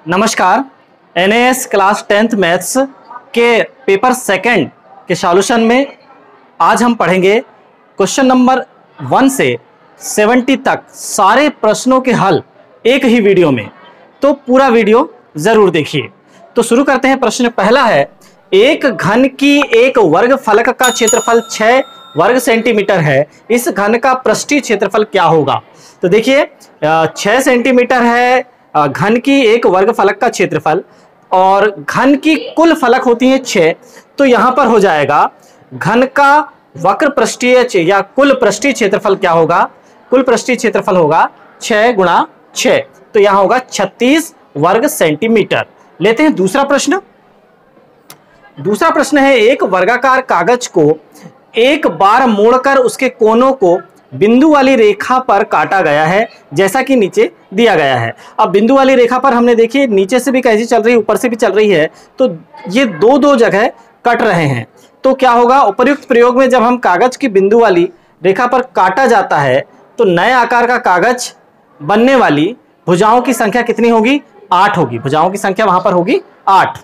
नमस्कार। एनएएस class 10th maths के paper second के सॉल्यूशन में आज हम पढ़ेंगे क्वेश्चन नंबर 1 से 70 तक सारे प्रश्नों के हल एक ही वीडियो में। तो पूरा वीडियो ज़रूर देखिए। तो शुरू करते हैं। प्रश्न पहला है, एक घन की एक वर्ग फलक का क्षेत्रफल 6 वर्ग सेंटीमीटर है। इस घन का पृष्ठीय क्षेत्रफल क्या होगा? तो देखिए 6 सेंटीमीटर है घन की एक वर्ग फलक का क्षेत्रफल और घन की कुल फलक होती है 6। तो यहां पर हो जाएगा घन का वक्र पृष्ठीय या कुल पृष्ठीय क्षेत्रफल क्या होगा? कुल पृष्ठीय क्षेत्रफल होगा 6 गुणा 6। तो यहां होगा 36 वर्ग सेंटीमीटर। लेते हैं दूसरा प्रश्न। दूसरा प्रश्न है, एक वर्गाकार कागज को एक बार मोड़कर उसके कोनों को बिंदु वाली रेखा पर काटा गया है जैसा कि नीचे दिया गया है। अब बिंदु वाली रेखा पर हमने देखिए नीचे से भी कैसी चल रही है, ऊपर से भी चल रही है, तो ये दो जगह कट रहे हैं। तो क्या होगा? उपर्युक्त प्रयोग में जब हम कागज की बिंदु वाली रेखा पर काटा जाता है तो नए आकार का कागज बनने वाली भुजाओं की संख्या कितनी होगी? 8 होगी। भुजाओं की संख्या वहां पर होगी 8।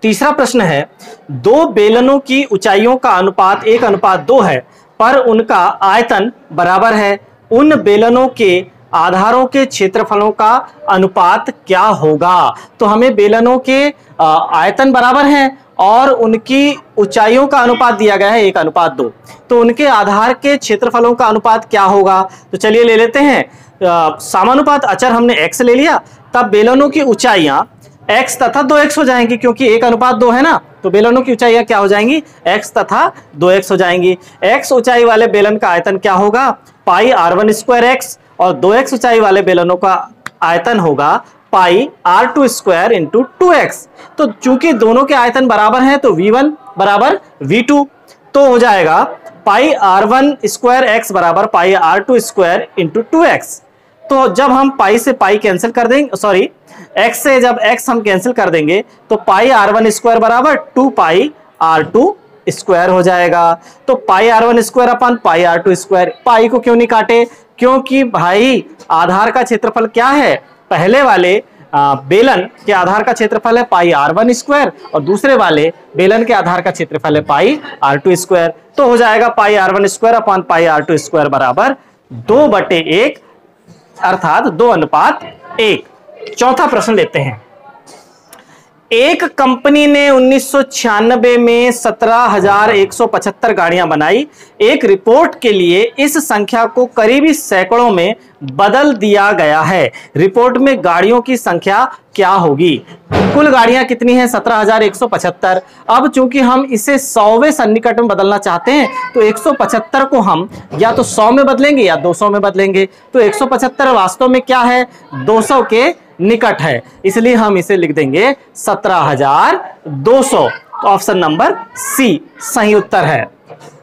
तीसरा प्रश्न है, दो बेलनों की ऊंचाइयों का अनुपात 1:2 है पर उनका आयतन बराबर है। उन बेलनों के आधारों के क्षेत्रफलों का अनुपात क्या होगा? तो हमें बेलनों के आयतन बराबर हैं और उनकी ऊंचाइयों का अनुपात दिया गया है 1:2। तो उनके आधार के क्षेत्रफलों का अनुपात क्या होगा? तो चलिए ले लेते हैं। समानुपात अचर हमने x ले लिया, तब बेलनों की ऊंचाइयां x तथा 2x हो जाएंगी क्योंकि 1:2 है ना। तो बेलनों की ऊंचाइयां क्या हो जाएंगी? x तथा 2x हो जाएंगी। x ऊंचाई वाले बेलन का आयतन क्या होगा? पाई r1² और 2x ऊंचाई वाले बेलनों का आयतन होगा पाई r2² इंटू 2x। तो चूंकि दोनों के आयतन बराबर हैं तो v1 बराबर v2। तो हो जाएगा पाई r1² x बराबर पाई r2² इंटू 2x। तो जब हम पाई से पाई कैंसिल कर देंगे, सॉरी x से जब x हम कैंसिल कर देंगे तो पाई r1² बराबर 2 पाई r2² हो जाएगा। तो पाई r1² अपन पाई r2²। पाई को क्यों नहीं काटे? क्योंकि भाई आधार का क्षेत्रफल क्या है? पहले वाले बेलन के आधार का क्षेत्रफल है पाई r1² और दूसरे वाले बेलन के आधार का क्षेत्रफल है पाई r2²। तो हो जाएगा पाई r1² अपन पाई r2² बराबर 2/1 अर्थात 2:1। चौथा प्रश्न लेते हैं। एक कंपनी ने 1996 में 17,175 गाड़ियां बनाई। एक रिपोर्ट के लिए इस संख्या को करीबी सैकड़ों में बदल दिया गया है। रिपोर्ट में गाड़ियों की संख्या क्या होगी? कुल गाड़ियां कितनी हैं? 17,175। अब चूंकि हम इसे 100वें सन्निकट में बदलना चाहते हैं तो 175 को हम या तो 100 में बदलेंगे या 200 में बदलेंगे। तो 175 वास्तव में क्या है? 200 के निकट है, इसलिए हम इसे लिख देंगे 17,200। तो ऑप्शन नंबर सी सही उत्तर है।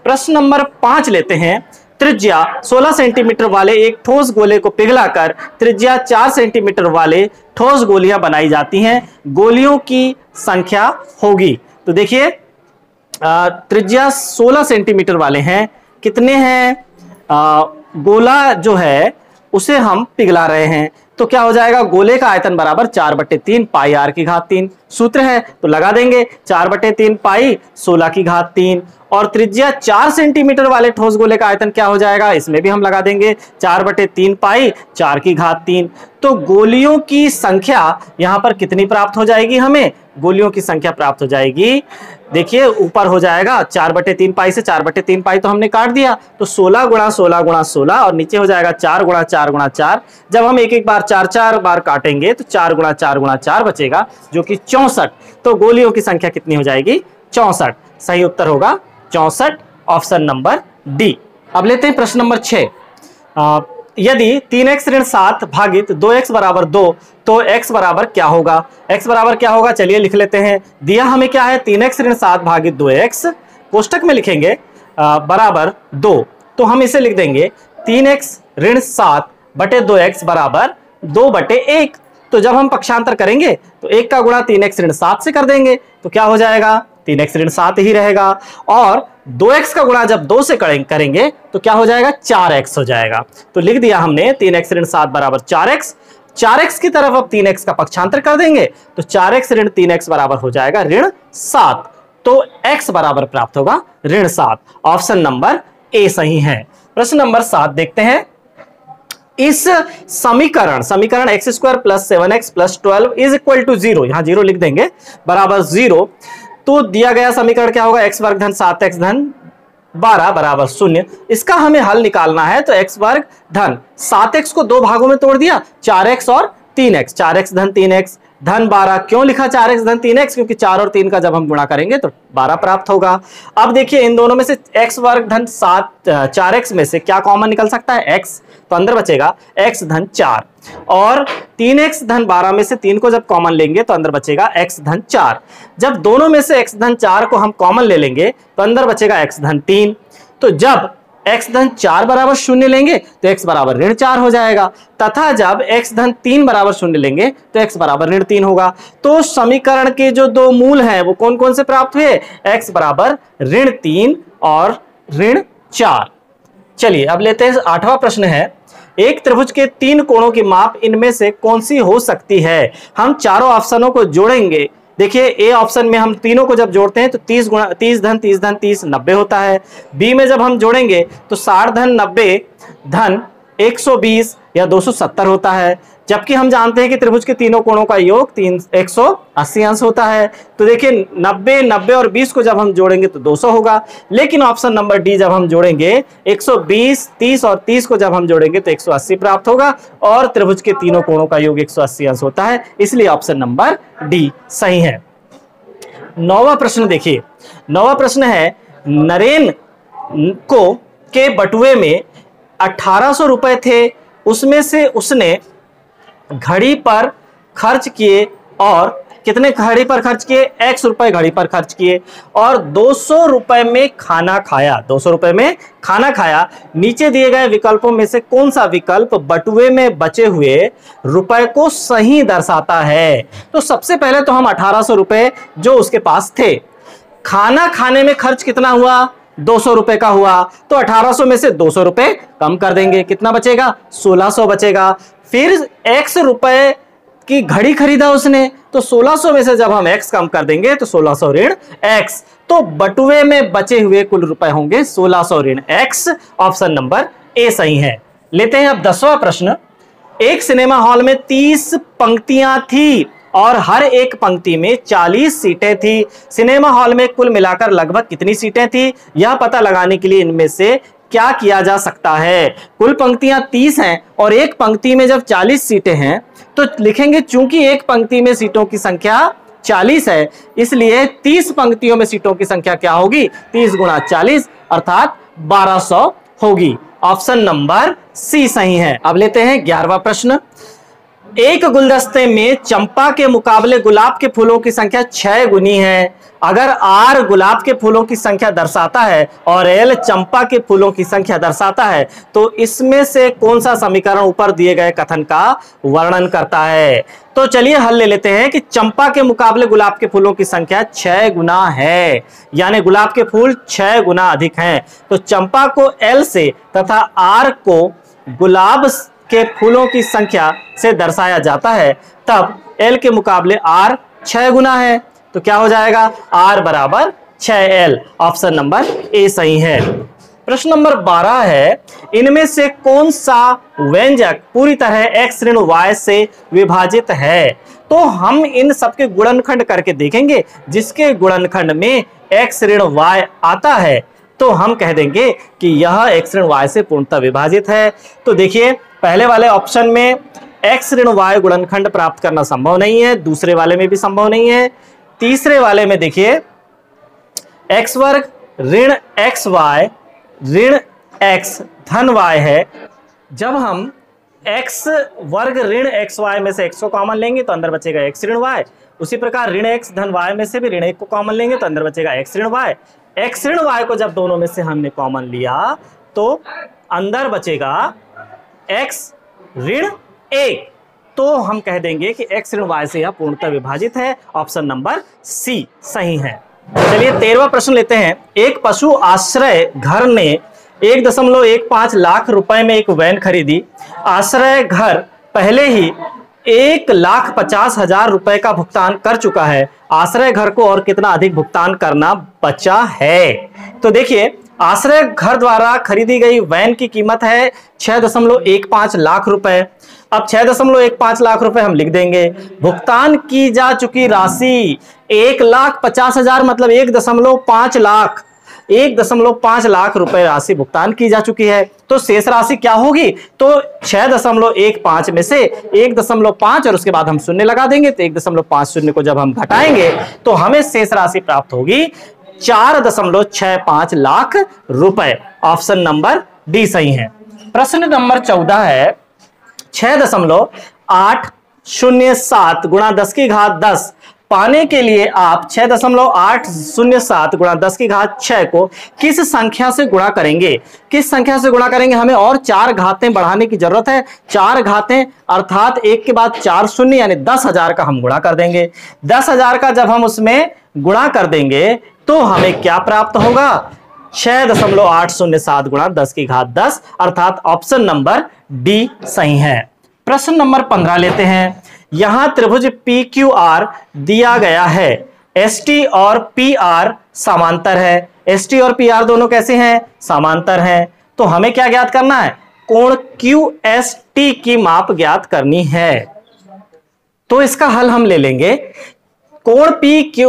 प्रश्न नंबर 5 लेते हैं। त्रिज्या 16 सेंटीमीटर वाले एक ठोस गोले को पिघलाकर त्रिज्या 4 सेंटीमीटर वाले ठोस गोलियां बनाई जाती हैं। गोलियों की संख्या होगी। तो देखिए त्रिज्या 16 सेंटीमीटर वाले हैं। कितने हैं? गोला जो है उसे हम पिघला रहे हैं तो क्या हो जाएगा? गोले का आयतन बराबर 4/3 पाई r⁻³ सूत्र है तो लगा देंगे 4/3 पाई 16⁻³ और त्रिज्या 4 सेंटीमीटर वाले ठोस गोले का आयतन क्या हो जाएगा? इसमें भी हम लगा देंगे 4/3 पाई 4⁻³। तो गोलियों की संख्या यहां पर कितनी प्राप्त हो जाएगी? हमें गोलियों की संख्या प्राप्त हो जाएगी। देखिए ऊपर हो जाएगा 4/3 पाई से 4/3 पाई तो हमने काट दिया तो 16 गुणा 16 गुणा 16 और नीचे हो जाएगा 4 गुणा 4 गुणा 4। जब हम एक बार 4 बार काटेंगे तो 4 गुणा 4 गुणा 4 बचेगा जो कि 64। तो गोलियों की संख्या कितनी हो जाएगी? 64। सही उत्तर होगा 64, ऑप्शन नंबर डी। अब लेते हैं प्रश्न नंबर 6। यदि 3x ऋण 7 भागित 2x बराबर 2 तो x बराबर क्या होगा? x बराबर क्या होगा? चलिए लिख लेते हैं। दिया हमें क्या है? 3x ऋण 7 भागित 2x कोष्टक में लिखेंगे बराबर 2। तो हम इसे लिख देंगे 3x ऋण 7 बटे 2x बराबर 2/1। तो जब हम पक्षांतर करेंगे तो 1 का गुणा 3x ऋण 7 से कर देंगे तो क्या हो जाएगा? 3x ऋण 7 ही रहेगा और 2x का गुणा जब 2 से करेंगे तो क्या हो जाएगा? 4x हो जाएगा। तो लिख दिया हमने 3x ऋण 7 बराबर 4x। 4x की तरफ अब 3x का पक्षांतर कर देंगे तो 4x ऋण 3x बराबर हो जाएगा ऋण 7। तो x बराबर प्राप्त होगा ऋण 7। ऑप्शन नंबर ए सही है। प्रश्न नंबर 7 देखते हैं। इस समीकरण x square plus 7x plus 12 is equal to 0, यहां 0 लिख देंगे, बराबर 0। तो दिया गया समीकरण क्या होगा? x वर्ग धन 7x धन 12 बराबर 0। इसका हमें हल निकालना है तो x वर्ग धन 7x को दो भागों में तोड़ दिया, 4x और 3x, 4x धन 3x धन 12। क्यों लिखा 4x धन 3x? क्योंकि 4 और 3 का जब हम गुणा करेंगे तो 12 प्राप्त होगा। अब देखिए इन दोनों में से x वर्ग धन 4x में से क्या कॉमन निकल सकता है? x, तो अंदर बचेगा x धन 4, और 3x धन 12 में से 3 को जब कॉमन लेंगे तो अंदर बचेगा x धन 4। जब दोनों में से x धन 4 को हम कॉमन ले लेंगे तो अंदर बचेगा x धन 3। तो जब x धन 4 बराबर 0 लेंगे तो x बराबर ऋण 4 हो जाएगा, तथा जब x धन 3 बराबर 0 लेंगे तो x बराबर ऋण 3 होगा। तो समीकरण के जो दो मूल हैं वो कौन कौन से प्राप्त हुए? x बराबर ऋण 3 और ऋण 4। चलिए अब लेते हैं 8वां प्रश्न है। एक त्रिभुज के 3 कोणों की माप इनमें से कौन सी हो सकती है? हम चारों ऑप्शनों को जोड़ेंगे। देखिए ए ऑप्शन में हम तीनों को जब जोड़ते हैं तो 30 गुणा 30 धन 30 धन 30 90 होता है। बी में जब हम जोड़ेंगे तो 60 धन 90 धन 120 या 270 होता है। जबकि हम जानते हैं कि त्रिभुज के तीनों कोणों का योग 180 अंश होता है। तो देखिए 90 90 और 20 को जब हम जोड़ेंगे तो 200 होगा। लेकिन ऑप्शन नंबर डी जब हम जोड़ेंगे 120 30 और 30 को जब हम जोड़ेंगे तो 180 प्राप्त होगा, और त्रिभुज के तीनों कोणों का योग 180 अंश होता है, इसलिए ऑप्शन नंबर डी सही है। 9वां प्रश्न देखिए। 9वां प्रश्न है, नरेन को के बटुए में 1800 रुपए थे, उसमें से उसने घड़ी पर खर्च किए, और कितने घड़ी पर खर्च किए? x रुपए घड़ी पर खर्च किए, और 200 रुपए में खाना खाया। 200 रुपए में खाना खाया। नीचे दिए गए विकल्पों में से कौन सा विकल्प बटुए में बचे हुए रुपए को सही दर्शाता है? तो सबसे पहले तो हम 1800 रुपए जो उसके पास थे, खाना खाने में खर्च कितना हुआ? 200 रुपए का हुआ। तो 1800 में से 200 रुपए कम कर देंगे, कितना बचेगा? 1600 बचेगा। फिर x रुपए की घड़ी खरीदा उसने, तो 1600 में से जब हम x कम कर देंगे तो 1600 ऋण x। तो बटुए में बचे हुए कुल रुपए होंगे 1600 ऋण x। ऑप्शन नंबर ए सही है। लेते हैं अब 10वां प्रश्न। एक सिनेमा हॉल में 30 पंक्तियां थी और हर एक पंक्ति में 40 सीटें थी। सिनेमा हॉल में कुल मिलाकर लगभग कितनी सीटें थी? यह पता लगाने के लिए इनमें से क्या किया जा सकता है? कुल पंक्तियां 30 हैं और एक पंक्ति में जब 40 सीटें हैं तो लिखेंगे चूंकि एक पंक्ति में सीटों की संख्या 40 है, इसलिए 30 पंक्तियों में सीटों की संख्या क्या होगी? 30 गुणा 40 अर्थात 1200 होगी। ऑप्शन नंबर सी सही है। अब लेते हैं 11वां प्रश्न। एक गुलदस्ते में चंपा के मुकाबले गुलाब के फूलों की संख्या 6 गुनी है। अगर R गुलाब के फूलों की संख्या दर्शाता है और L चंपा के फूलों की संख्या दर्शाता है, तो इसमें से कौन सा समीकरण ऊपर दिए गए कथन का वर्णन करता है? तो चलिए हल ले लेते हैं कि चंपा के मुकाबले गुलाब के फूलों की संख्या 6 गुना है, यानी गुलाब के फूल 6 गुना अधिक हैं। तो चंपा को L से तथा R को गुलाब के फूलों की संख्या से दर्शाया जाता है, तब L के मुकाबले R 6 गुना है, तो क्या हो जाएगा? R बराबर 6L। ऑप्शन नंबर ए सही है। प्रश्न नंबर 12 है, इनमें से कौन सा व्यंजक पूरी तरह x ऋण y से विभाजित है? तो हम इन सबके गुणनखंड करके देखेंगे। जिसके गुणनखंड में x ऋण y आता है तो हम कह देंगे कि यह x ऋण y से पूर्णतः विभाजित है। तो देखिए पहले वाले ऑप्शन में x ऋण y गुणनखंड प्राप्त करना संभव नहीं है, दूसरे वाले में भी संभव नहीं है, तीसरे वाले में देखिए x वर्ग ऋण xy ऋण x धन y है। जब हम x वर्ग ऋण xy में से x को कॉमन लेंगे तो अंदर बचेगा x ऋण y। उसी प्रकार ऋण x धन y में से भी ऋण 1 को कॉमन लेंगे तो अंदर बचेगा x ऋण y। x ऋण y को जब दोनों में से हमने कॉमन लिया तो अंदर बचेगा x ऋण 1। तो हम कह देंगे कि x ऋण y से यह पूर्णतः विभाजित है। ऑप्शन नंबर सी सही है। चलिए 13वां प्रश्न लेते हैं। एक पशु आश्रय घर ने 1.15 लाख रुपए में एक वैन खरीदी। आश्रय घर पहले ही 1,50,000 रुपए का भुगतान कर चुका है, आश्रय घर को और कितना अधिक भुगतान करना बचा है। तो देखिए, आश्रय घर द्वारा खरीदी गई वैन की कीमत है 6.15 लाख रुपए। अब 6.15 लाख रुपए हम लिख देंगे। भुगतान की जा चुकी राशि 1,50,000 मतलब 1.5 लाख, 1.5 लाख रुपए राशि भुगतान की जा चुकी है। तो शेष राशि क्या होगी? तो 6.15 में से 1.5 और उसके बाद हम शून्य लगा देंगे, तो 1.5 शून्य को जब हम घटाएंगे तो हमें शेष राशि प्राप्त होगी 4.65 लाख रुपए। ऑप्शन नंबर डी सही है। प्रश्न नंबर 14 है 6.807 गुणा 10 की घात 10 पाने के लिए आप 6.807 गुणा 10 की घात 6 को किस संख्या से गुणा करेंगे? किस संख्या से गुणा करेंगे? हमें और 4 घातें बढ़ाने की जरूरत है। 4 घातें अर्थात एक के बाद 4 शून्य यानी 10,000 का हम गुणा कर देंगे। 10,000 का जब हम उसमें गुणा कर देंगे तो हमें क्या प्राप्त होगा? 6.807 गुणा 10 की घात 10 अर्थात ऑप्शन नंबर डी सही है। प्रश्न नंबर 15 लेते हैं। यहां त्रिभुज PQR दिया गया है, ST और PR समांतर है। ST और PR दोनों कैसे हैं? समांतर हैं। तो हमें क्या ज्ञात करना है? कोण QST की माप ज्ञात करनी है। तो इसका हल हम ले लेंगे। कोण Q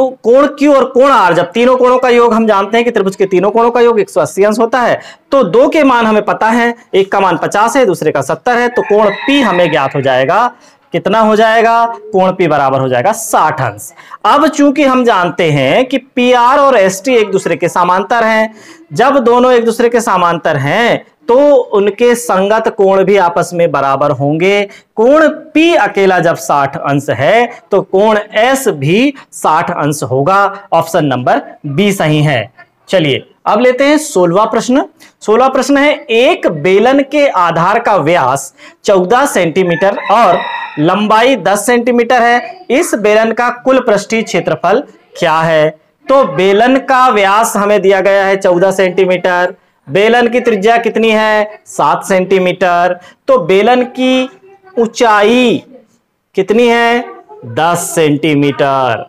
और कोण R, जब तीनों कोणों का योग, हम जानते हैं कि त्रिभुज के तीनों कोणों का योग 180 अंश होता है। तो दो के मान हमें पता है, एक का मान 50 है, दूसरे का 70 है। तो कोण P हमें ज्ञात हो जाएगा। कितना हो जाएगा? कोण P बराबर हो जाएगा 60 अंश। अब चूंकि हम जानते हैं कि PR और ST एक दूसरे के समांतर हैं, जब दोनों एक दूसरे के समांतर हैं तो उनके संगत कोण भी आपस में बराबर होंगे। कोण P अकेला जब 60 अंश है तो कोण S भी 60 अंश होगा। ऑप्शन नंबर बी सही है। चलिए अब लेते हैं 16वां प्रश्न। 16वां प्रश्न है, एक बेलन के आधार का व्यास 14 सेंटीमीटर और लंबाई 10 सेंटीमीटर है। इस बेलन का कुल पृष्ठीय क्षेत्रफल क्या है? तो बेलन का व्यास हमें दिया गया है 14 सेंटीमीटर। बेलन की त्रिज्या कितनी है? 7 सेंटीमीटर। तो बेलन की ऊंचाई कितनी है? 10 सेंटीमीटर,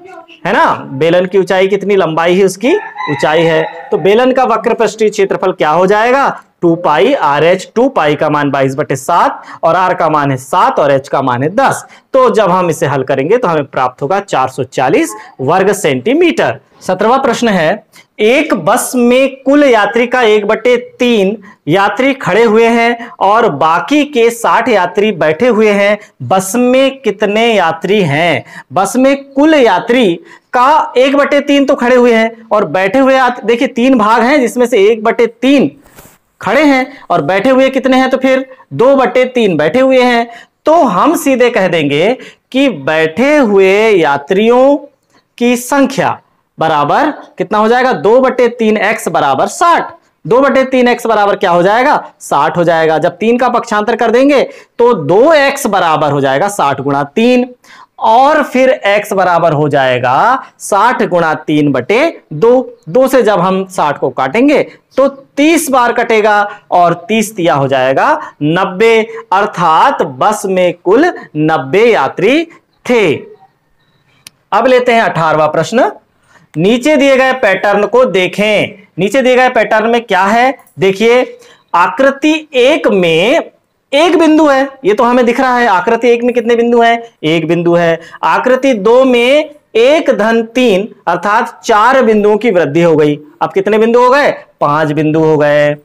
है ना। बेलन की ऊंचाई कितनी? लंबाई ही उसकी ऊंचाई है। तो बेलन का वक्र पृष्ठीय क्षेत्रफल क्या हो जाएगा? 2 पाई RH। 2 पाई का मान 22/7 और R का मान है 7 और H का मान है 10। तो जब हम इसे हल करेंगे तो हमें प्राप्त होगा 440 वर्ग सेंटीमीटर। 17वां प्रश्न है, एक बस में कुल यात्री का 1/3 यात्री खड़े हुए हैं और बाकी के 60 यात्री बैठे हुए हैं। बस में कितने यात्री हैं? बस में कुल यात्री का 1/3 तो खड़े हुए हैं और बैठे हुए देखिए 3 भाग हैं जिसमें से 1/3 खड़े हैं और बैठे हुए कितने हैं? तो फिर 2/3 बैठे हुए हैं। तो हम सीधे कह देंगे कि बैठे हुए यात्रियों की संख्या बराबर कितना हो जाएगा? 2/3x बराबर 60। 2/3x बराबर क्या हो जाएगा? 60 हो जाएगा। जब 3 का पक्षांतर कर देंगे तो 2x बराबर हो जाएगा 60 गुणा 3 और फिर x बराबर हो जाएगा 60 गुणा 3/2। 2 से जब हम 60 को काटेंगे तो 30 बार कटेगा और 30 तिया हो जाएगा 90, अर्थात बस में कुल 90 यात्री थे। अब लेते हैं 18वां प्रश्न। नीचे दिए गए पैटर्न को देखें। नीचे दिए गए पैटर्न में क्या है? देखिए, आकृति 1 में एक बिंदु है, ये तो हमें दिख रहा है। आकृति 1 में कितने बिंदु हैं? एक बिंदु है। आकृति 2 में 1-3 अर्थात 4 बिंदुओं की वृद्धि हो गई। अब कितने बिंदु हो गए? 5 बिंदु हो गए।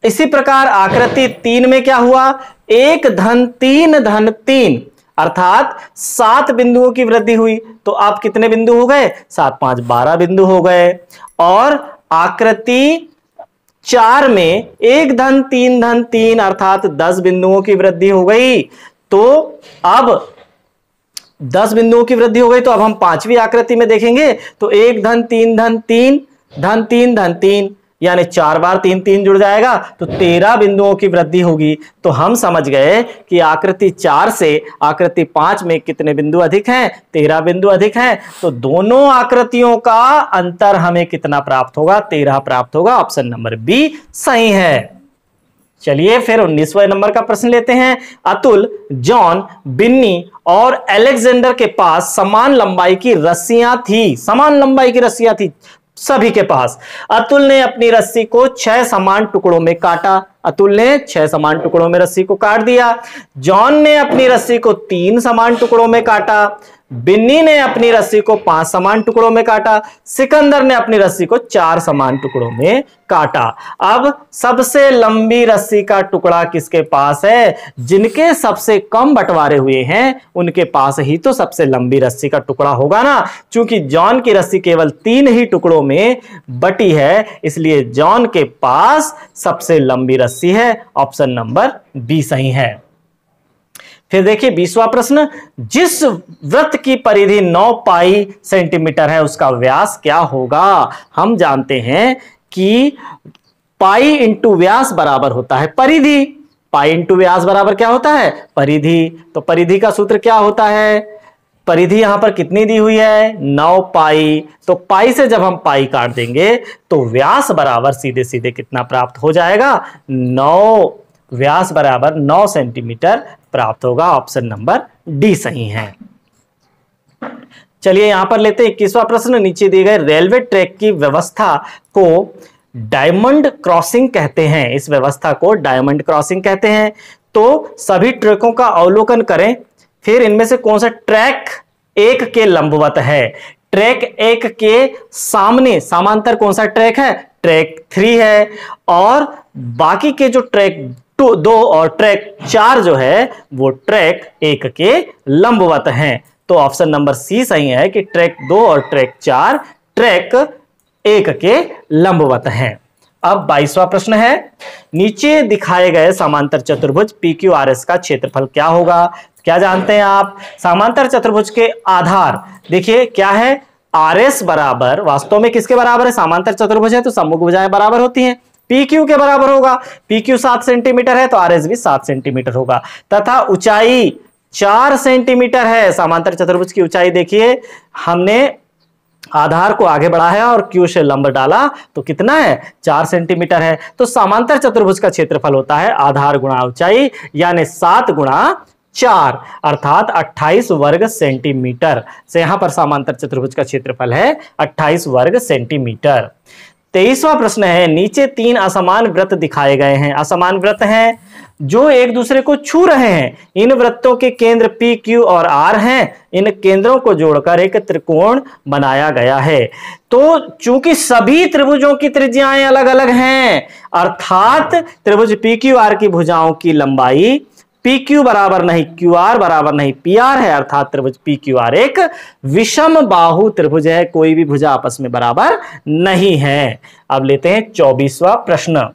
इसी प्रकार आकृति 3 में क्या हुआ? 1-3-3 अर्थात 7 बिंदुओं की वृद्धि हुई। तो आप कितने बिंदु हो गए? 7-5 12 बिंदु हो गए। और आकृति 4 में 1-3-3 अर्थात 10 बिंदुओं की वृद्धि हो गई। तो अब 10 बिंदुओं की वृद्धि हो गई। तो अब हम 5वीं आकृति में देखेंगे तो 1-3-3 यानी 4 बार 3 जुड़ जाएगा तो 13 बिंदुओं की वृद्धि होगी। तो हम समझ गए कि आकृति 4 से आकृति 5 में कितने बिंदु अधिक हैं? 13 बिंदु अधिक हैं। तो दोनों आकृतियों का अंतर हमें कितना प्राप्त होगा? 13 प्राप्त होगा। ऑप्शन नंबर बी सही है। चलिए फिर 19वें नंबर का प्रश्न लेते हैं। अतुल, जॉन, बिन्नी और अलेक्जेंडर के पास समान लंबाई की रस्सियां थी। समान लंबाई की रस्सियां थी सभी के पास। अतुल ने अपनी रस्सी को 6 समान टुकड़ों में काटा। अतुल ने 6 समान टुकड़ों में रस्सी को काट दिया। जॉन ने अपनी रस्सी को 3 समान टुकड़ों में काटा। बिन्नी ने अपनी रस्सी को 5 समान टुकड़ों में काटा। सिकंदर ने अपनी रस्सी को 4 समान टुकड़ों में काटा। अब सबसे लंबी रस्सी का टुकड़ा किसके पास है? जिनके सबसे कम बंटवारे हुए हैं उनके पास ही तो सबसे लंबी रस्सी का टुकड़ा होगा ना। चूंकि जॉन की रस्सी केवल 3 ही टुकड़ों में बटी है, इसलिए जॉन के पास सबसे लंबी रस्सी है। ऑप्शन नंबर बी सही है। फिर देखिए 20वां प्रश्न, जिस वृत्त की परिधि 9 पाई सेंटीमीटर है उसका व्यास क्या होगा? हम जानते हैं कि पाई इंटू व्यास बराबर होता है परिधि। पाई इंटू व्यास बराबर क्या होता है? परिधि। तो परिधि का सूत्र क्या होता है? परिधि यहां पर कितनी दी हुई है? 9 पाई। तो पाई से जब हम पाई काट देंगे तो व्यास बराबर सीधे सीधे कितना प्राप्त हो जाएगा? 9। व्यास बराबर 9 सेंटीमीटर प्राप्त होगा। ऑप्शन नंबर डी सही है। चलिए यहां पर लेते हैं 21वां प्रश्न। नीचे दिए गए रेलवे ट्रैक की व्यवस्था को डायमंड क्रॉसिंग कहते हैं। इस व्यवस्था को डायमंड क्रॉसिंग कहते हैं। तो सभी ट्रैकों का अवलोकन करें, फिर इनमें से कौन सा ट्रैक 1 के लंबवत है? ट्रैक 1 के सामने समांतर कौन सा ट्रैक है? ट्रैक 3 है। और बाकी के जो ट्रैक 2 और ट्रैक 4 जो है वो ट्रैक 1 के लंबवत हैं। तो ऑप्शन नंबर सी सही है कि ट्रैक 2 और ट्रैक 4 ट्रैक 1 के लंबवत हैं। अब 22वां प्रश्न है, नीचे दिखाए गए समांतर चतुर्भुज PQRS का क्षेत्रफल क्या होगा? क्या जानते हैं आप? समांतर चतुर्भुज के आधार देखिए क्या है? RS बराबर वास्तव में किसके बराबर है? समांतर चतुर्भुज है तो सम्मुख भुजाएं बराबर होती हैं। PQ के बराबर होगा। PQ 7 सेंटीमीटर है तो RS भी 7 सेंटीमीटर होगा। तथा ऊंचाई 4 सेंटीमीटर है। समांतर चतुर्भुज की ऊंचाई देखिए, हमने आधार को आगे बढ़ाया और Q से लंब डाला तो कितना है? 4 सेंटीमीटर है। तो समांतर चतुर्भुज का क्षेत्रफल होता है आधार गुणा ऊंचाई, यानी 7 गुणा 4 अर्थात 28 वर्ग सेंटीमीटर से यहां पर समांतर चतुर्भुज का क्षेत्रफल है 28 वर्ग सेंटीमीटर। 23वां प्रश्न है, नीचे 3 असमान वृत्त दिखाए गए हैं। असमान वृत्त हैं जो एक दूसरे को छू रहे हैं। इन वृत्तों के केंद्र P, Q और R हैं। इन केंद्रों को जोड़कर एक त्रिकोण बनाया गया है। तो चूंकि सभी त्रिभुजों की त्रिज्याएं अलग अलग हैं, अर्थात त्रिभुज PQR की भुजाओं की लंबाई PQ बराबर नहीं QR बराबर नहीं PR है, अर्थात त्रिभुज PQR एक विषम बाहु त्रिभुज है। कोई भी भुजा आपस में बराबर नहीं है। अब लेते हैं 24वां प्रश्न।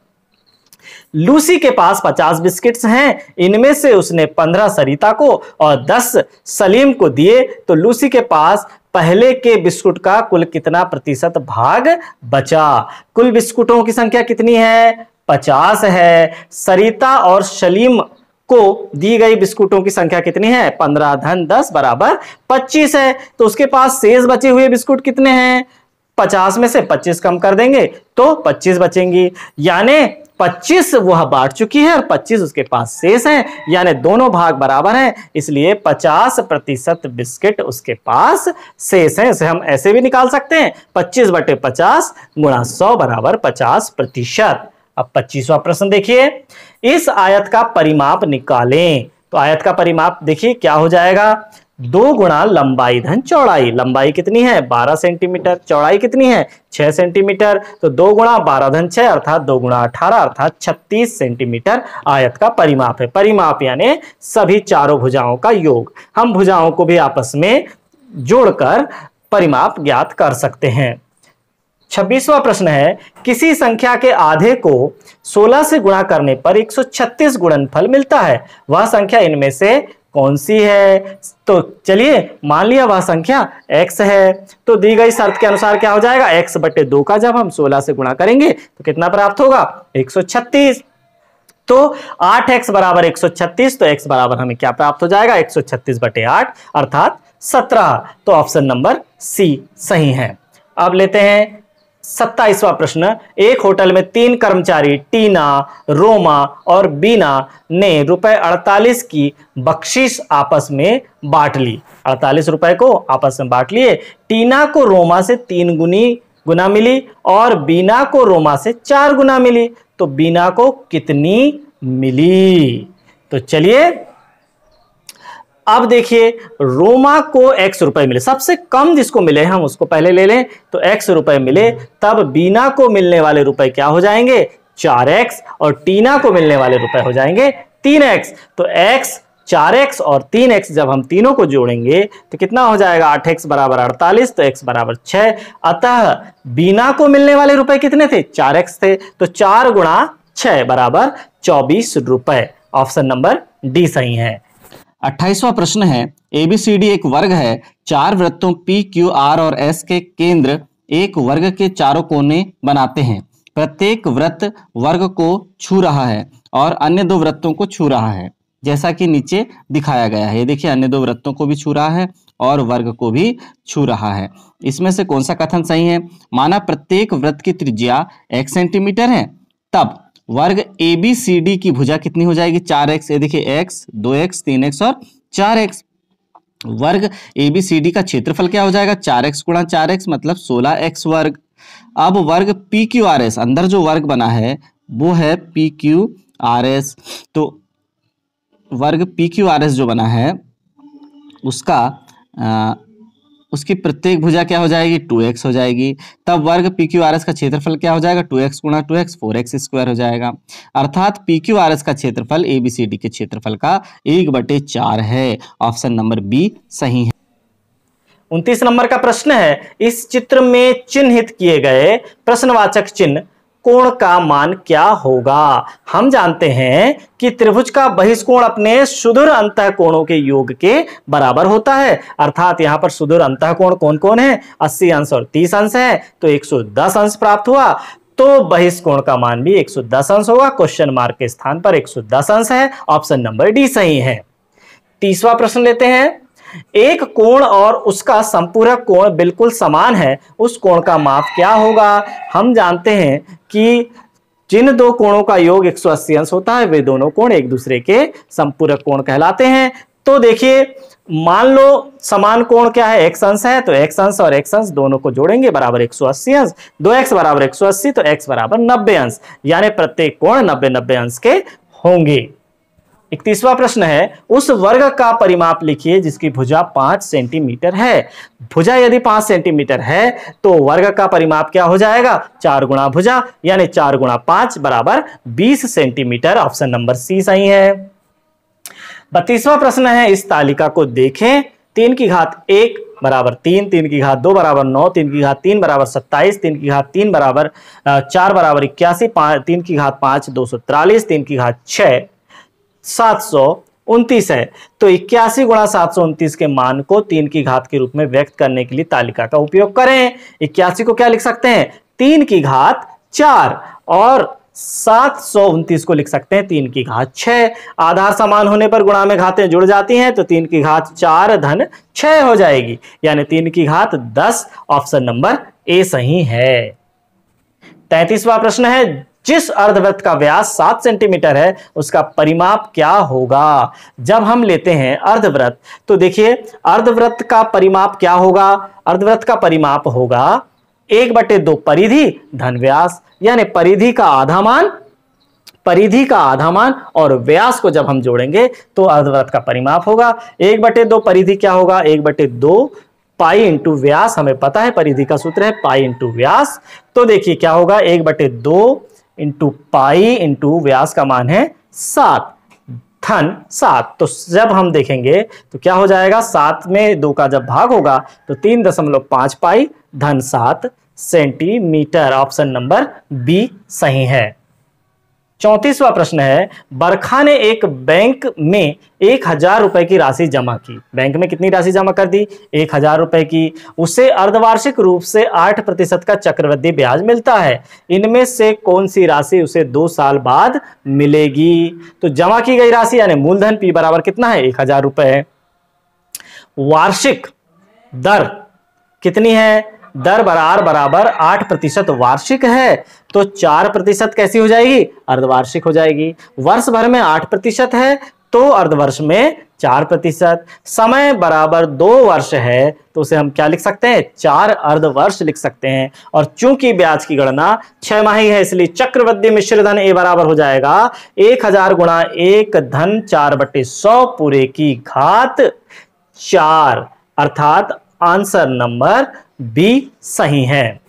लूसी के पास 50 बिस्किट्स हैं। इनमें से उसने 15 सरिता को और 10 सलीम को दिए, तो लूसी के पास पहले के बिस्कुट का कुल कितना प्रतिशत भाग बचा? कुल बिस्कुटों की संख्या कितनी है? 50 है। सरिता और सलीम को दी गई बिस्कुटों की संख्या कितनी है? 15 धन 10 बराबर 25 है। तो उसके पास शेष बचे हुए बिस्कुट कितने हैं? 50 में से 25 कम कर देंगे तो 25 बचेंगी, यानी 25 वह बांट चुकी है और 25 उसके पास शेष है, यानी दोनों भाग बराबर हैं, इसलिए 50% बिस्किट उसके पास शेष है। इसे हम ऐसे भी निकाल सकते हैं, 25/50 गुणा 100 बराबर 50%। अब 25वां प्रश्न देखिए, इस आयत का परिमाप निकालें। तो आयत का परिमाप देखिए क्या हो जाएगा? 2 गुणा लंबाई धन चौड़ाई। लंबाई कितनी है? 12 सेंटीमीटर। चौड़ाई कितनी है? 6 सेंटीमीटर। तो 2 गुणा 12 धन 6 अर्थात 2 गुणा 18 अर्थात 36 सेंटीमीटर आयत का परिमाप है। परिमाप यानी सभी चारों भुजाओं का योग। हम भुजाओं को भी आपस में जोड़कर परिमाप ज्ञात कर सकते हैं। 26वां प्रश्न है, किसी संख्या के आधे को 16 से गुणा करने पर 136 गुणनफल मिलता है। वह संख्या इनमें से कौन सी है? तो चलिए मान लिया वह संख्या x है, तो दी गई शर्त के अनुसार क्या हो जाएगा? x/2 का जब हम 16 से गुणा करेंगे तो कितना प्राप्त होगा? 136। तो 8x बराबर 136, तो x बराबर हमें क्या प्राप्त हो जाएगा? 136/8 अर्थात 17। तो ऑप्शन नंबर सी सही है। अब लेते हैं 27वां प्रश्न, एक होटल में 3 कर्मचारी टीना, रोमा और बीना ने रुपए 48 की बख्शीश आपस में बांट ली। 48 रुपए को आपस में बांट लिए। टीना को रोमा से 3 गुना मिली और बीना को रोमा से 4 गुना मिली, तो बीना को कितनी मिली? तो चलिए अब देखिए, रोमा को x रुपए मिले, सबसे कम जिसको मिले हम उसको पहले ले लें, तो x रुपए मिले, तब बीना को मिलने वाले रुपए क्या हो जाएंगे? 4x, और टीना को मिलने वाले रुपए हो जाएंगे 3x। तो x, 4x और 3x जब हम तीनों को जोड़ेंगे तो कितना हो जाएगा? 8x बराबर 48, तो x बराबर 6। अतः बीना को मिलने वाले रुपए कितने थे? 4x थे, तो 4 गुणा 6 बराबर 24 रुपए। ऑप्शन नंबर डी सही है। 28वां प्रश्न है, ABCD एक वर्ग है, 4 वृत्तों P, Q, R और S के केंद्र एक वर्ग के चारों कोने बनाते हैं। प्रत्येक वृत्त वर्ग को छू रहा है और अन्य 2 वृत्तों को छू रहा है, जैसा कि नीचे दिखाया गया है। ये देखिए, अन्य 2 वृत्तों को भी छू रहा है और वर्ग को भी छू रहा है। इसमें से कौन सा कथन सही है? माना प्रत्येक वृत्त की त्रिज्या x सेंटीमीटर है, तब वर्ग ABCD की भुजा कितनी हो जाएगी? 4x। ये देखिए, x, 2x, 3x और 4x। वर्ग ABCD का क्षेत्रफल क्या हो जाएगा? 4x गुणा 4x मतलब 16x वर्ग। अब वर्ग PQRS, अंदर जो वर्ग बना है वो है PQRS, तो वर्ग PQRS जो बना है उसकी प्रत्येक भुजा क्या हो जाएगी? 2x हो जाएगी। तब वर्ग PQRS का क्षेत्रफल क्या हो जाएगा? 2x गुणा 2x 4x स्क्वायर हो जाएगा। अर्थात PQRS का क्षेत्रफल ABCD के क्षेत्रफल का 1/4 है। ऑप्शन नंबर बी सही है। 29 नंबर का प्रश्न है, इस चित्र में चिन्हित किए गए प्रश्नवाचक चिन्ह कोण का मान क्या होगा? हम जानते हैं कि त्रिभुज का बहिष्कोण अपने सुदूर अंतःकोणों के योग के बराबर होता है। अर्थात यहां पर सुदूर अंतःकोण कौन कौन है? 80 अंश और 30 अंश है, तो 110 अंश प्राप्त हुआ। तो बहिष्कोण का मान भी 110 अंश होगा। क्वेश्चन मार्क के स्थान पर 110 अंश है। ऑप्शन नंबर डी सही है। 30वां प्रश्न लेते हैं, एक कोण और उसका संपूरक कोण बिल्कुल समान है, उस कोण का माप क्या होगा? हम जानते हैं कि जिन 2 कोणों का योग 180 अंश होता है वे दोनों कोण एक दूसरे के संपूरक कोण कहलाते हैं। तो देखिए, मान लो समान कोण क्या है? x अंश है, तो x अंश और x अंश दोनों को जोड़ेंगे बराबर 180 अंश। 2x बराबर 180, तो x बराबर 90 अंश, यानी प्रत्येक कोण 90-90 अंश के होंगे। 31वां प्रश्न है, उस वर्ग का परिमाप लिखिए जिसकी भुजा 5 सेंटीमीटर है। भुजा यदि 5 सेंटीमीटर है तो वर्ग का परिमाप क्या हो जाएगा? 4 गुणा भुजा, यानी 4 गुणा 5 बराबर 20 सेंटीमीटर। ऑप्शन नंबर सी सही है। 32वां प्रश्न है, इस तालिका को देखें। 3 की घात 1 बराबर 3, 3 की घात 2 बराबर 9, 3 की घात 3 बराबर 27, 3 की घात 3 बराबर 4 बराबर 81, 3 की घात 5 243, 3 की घात 6 729 है। तो 81 गुणा 729 के मान को 3 की घात के रूप में व्यक्त करने के लिए तालिका का उपयोग करें। 81 को क्या लिख सकते हैं? 3 की घात 4, और 729 को लिख सकते हैं 3 की घात 6। आधार समान होने पर गुणा में घातें जुड़ जाती हैं, तो 3 की घात 4 धन 6 हो जाएगी, यानी 3 की घात 10। ऑप्शन नंबर ए सही है। 33वां प्रश्न है, जिस अर्धवृत्त का व्यास 7 सेंटीमीटर है उसका परिमाप क्या होगा? जब हम लेते हैं अर्धवृत्त, तो देखिए अर्धवृत्त का परिमाप क्या होगा? अर्धवृत्त का परिमाप होगा 1/2 परिधि धन व्यास, यानी परिधि का आधा मान और व्यास को जब हम जोड़ेंगे तो अर्धवृत्त का परिमाप होगा 1/2 परिधि क्या होगा? 1/2 पाई इंटू व्यास, हमें पता है परिधि का सूत्र है पाई इंटू व्यास। तो देखिए क्या होगा? 1/2 इंटू पाई इंटू व्यास का मान है 7 धन 7। तो जब हम देखेंगे तो क्या हो जाएगा? 7 में 2 का जब भाग होगा तो 3.5 पाई धन 7 सेंटीमीटर। ऑप्शन नंबर बी सही है। 34वां प्रश्न है, बरखा ने एक बैंक में 1000 रुपए की राशि जमा की। बैंक में कितनी राशि जमा कर दी? 1000 रुपए की। उसे अर्धवार्षिक रूप से 8% का चक्रवृद्धि ब्याज मिलता है। इनमें से कौन सी राशि उसे 2 साल बाद मिलेगी? तो जमा की गई राशि यानी मूलधन P बराबर कितना है? 1000 रुपए। वार्षिक दर कितनी है? दर बराबर 8% वार्षिक है, तो 4% कैसी हो जाएगी, अर्धवार्षिक हो जाएगी। वर्ष भर में 8% है तो अर्धवर्ष में 4%। समय बराबर 2 वर्ष है तो उसे हम क्या लिख सकते हैं, 4 अर्धवर्ष लिख सकते हैं। और चूंकि ब्याज की गणना 6 माही है इसलिए चक्रवृद्धि मिश्र धन ए बराबर हो जाएगा 1000 गुणा 1 धन 4/100 पूरे की घात 4, अर्थात आंसर नंबर बी सही है।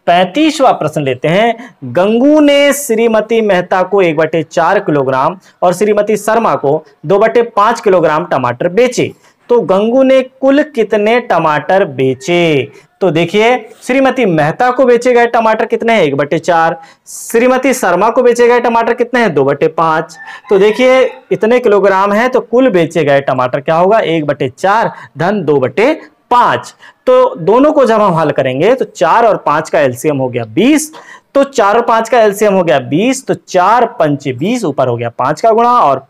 35वां प्रश्न लेते हैं। गंगू ने श्रीमती मेहता को 1/4 किलोग्राम और श्रीमती शर्मा को 2/5 किलोग्राम टमाटर बेचे, तो गंगू ने कुल कितने टमाटर बेचे। तो देखिए श्रीमती मेहता को बेचे गए टमाटर कितने हैं, 1/4। श्रीमती शर्मा को बेचे गए टमाटर कितने हैं, 2/5। तो देखिए इतने किलोग्राम है तो कुल बेचे गए टमाटर क्या होगा, 1/4 धन 2/5। तो दोनों को जब हम हल करेंगे तो 4 और 5 का एलसीएम हो गया 20, तो 4 और 5 का एलसीएम हो गया 20, तो 4 पंचे 20, ऊपर हो गया 5 का गुणा, और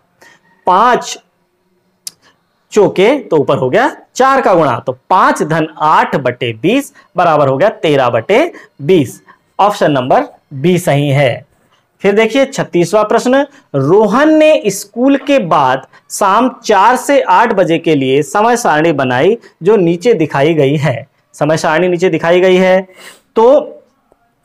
5 चौके तो ऊपर हो गया 4 का गुणा, तो 5 धन 8/20 बराबर हो गया 13/20। ऑप्शन नंबर बी सही है। फिर देखिए 36वां प्रश्न। रोहन ने स्कूल के बाद शाम 4 से 8 बजे के लिए समय सारणी बनाई जो नीचे दिखाई गई है। समय सारणी नीचे दिखाई गई है तो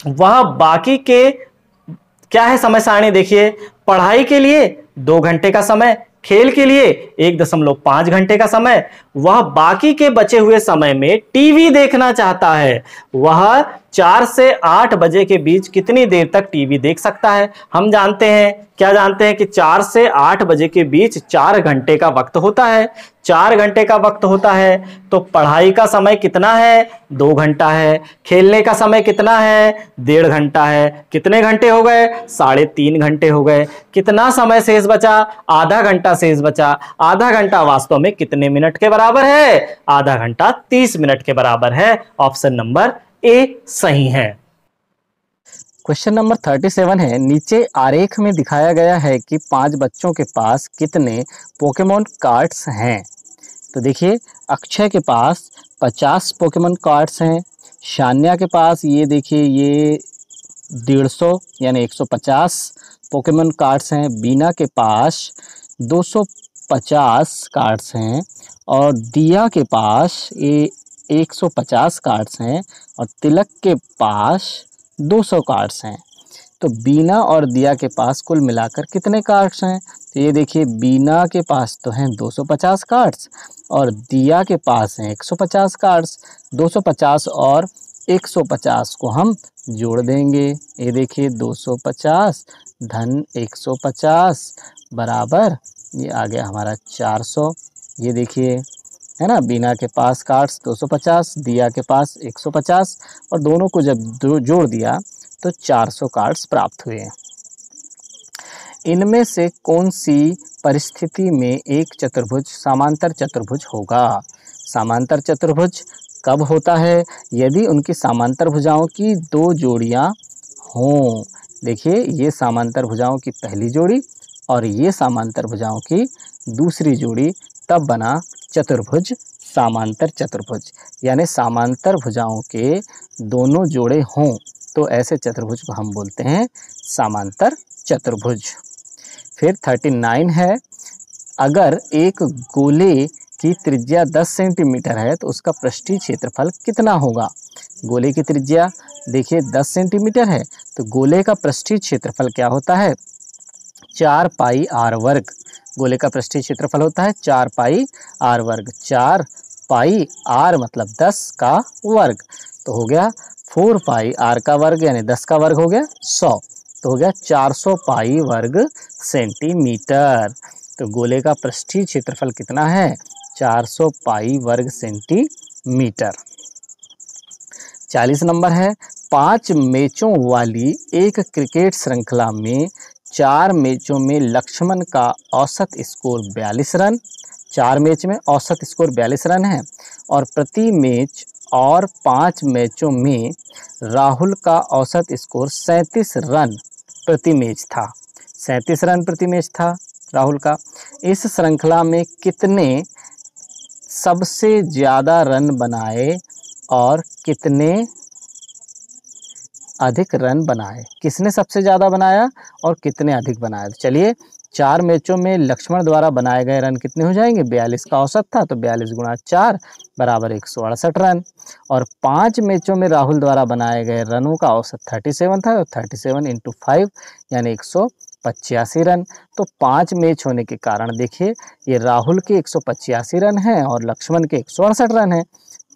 वह बाकी के क्या है समय सारणी, देखिए पढ़ाई के लिए 2 घंटे का समय, खेल के लिए 1.5 घंटे का समय, वह बाकी के बचे हुए समय में टीवी देखना चाहता है। वह 4 से 8 बजे के बीच कितनी देर तक टीवी देख सकता है। हम जानते हैं, क्या जानते हैं कि 4 से 8 बजे के बीच 4 घंटे का वक्त होता है। 4 घंटे का वक्त होता है तो पढ़ाई का समय कितना है, 2 घंटा है। खेलने का समय कितना है, 1.5 घंटा है। कितने घंटे हो गए, 3.5 घंटे हो गए। कितना समय शेष बचा, आधा घंटा शेष बचा। आधा घंटा वास्तव में कितने मिनट के बराबर है, आधा घंटा 30 मिनट के बराबर है। ऑप्शन नंबर ए सही है। क्वेश्चन नंबर 37 है। नीचे आरेख में दिखाया गया है कि 5 बच्चों के पास कितने पोकेमोन कार्ड्स हैं। तो देखिए अक्षय के पास 50 पोकेमोन कार्ड्स हैं, शान्या के पास ये देखिए ये 150 यानी 150 पोकेमोन कार्ड्स हैं, बीना के पास 250 कार्ड्स हैं, और दिया के पास ये 150 कार्ड्स हैं, और तिलक के पास 200 कार्ड्स हैं। तो बीना और दिया के पास कुल मिलाकर कितने कार्ड्स हैं। तो ये देखिए बीना के पास तो हैं 250 कार्ड्स और दिया के पास हैं 150 कार्ड्स। 250 और 150 को हम जोड़ देंगे। ये देखिए 250 धन 150 बराबर ये आ गया हमारा 400। ये देखिए है ना, बीना के पास कार्ड्स 250, दिया के पास 150, और दोनों को जब जोड़ दिया तो 400 कार्ड्स प्राप्त हुए। इनमें से कौन सी परिस्थिति में एक चतुर्भुज समांतर चतुर्भुज होगा। समांतर चतुर्भुज कब होता है, यदि उनकी समांतर भुजाओं की 2 जोड़ियां हों। देखिए ये समांतर भुजाओं की पहली जोड़ी और ये समांतर भुजाओं की दूसरी जोड़ी, तब बना चतुर्भुज समांतर चतुर्भुज। यानी समांतर भुजाओं के दोनों जोड़े हों तो ऐसे चतुर्भुज को हम बोलते हैं समांतर चतुर्भुज। फिर 39 है। अगर एक गोले की त्रिज्या 10 सेंटीमीटर है तो उसका पृष्ठीय क्षेत्रफल कितना होगा। गोले की त्रिज्या देखिए 10 सेंटीमीटर है तो गोले का पृष्ठीय क्षेत्रफल क्या होता है, 4 पाई आर वर्ग। गोले का पृष्ठीय क्षेत्रफल होता है 4 पाई आर वर्ग। 4 पाई आर मतलब 10 का वर्ग, तो हो गया 4 पाई आर का वर्ग यानी 10 का वर्ग हो गया 100, तो हो गया 400 पाई वर्ग सेंटीमीटर। तो गोले का पृष्ठीय क्षेत्रफल कितना है, 400 पाई वर्ग सेंटीमीटर। 40 नंबर है। 5 मैचों वाली एक क्रिकेट श्रृंखला में 4 मैचों में लक्ष्मण का औसत स्कोर 42 रन। 4 मैच में औसत स्कोर 42 रन है और प्रति मैच और 5 मैचों में राहुल का औसत स्कोर 37 रन प्रति मैच था। 37 रन प्रति मैच था राहुल का। इस श्रृंखला में कितने सबसे ज़्यादा रन बनाए और कितने अधिक रन बनाए। किसने सबसे ज़्यादा बनाया और कितने अधिक बनाए। तो चलिए 4 मैचों में लक्ष्मण द्वारा बनाए गए रन कितने हो जाएंगे। 42 का औसत था तो 42 गुणा 4 बराबर 168 रन। और 5 मैचों में राहुल द्वारा बनाए गए रनों का औसत 37 था तो 37 इंटू 5 यानी 185 रन। तो 5 मैच होने के कारण देखिए ये राहुल के 185 रन हैं और लक्ष्मण के 168 रन हैं।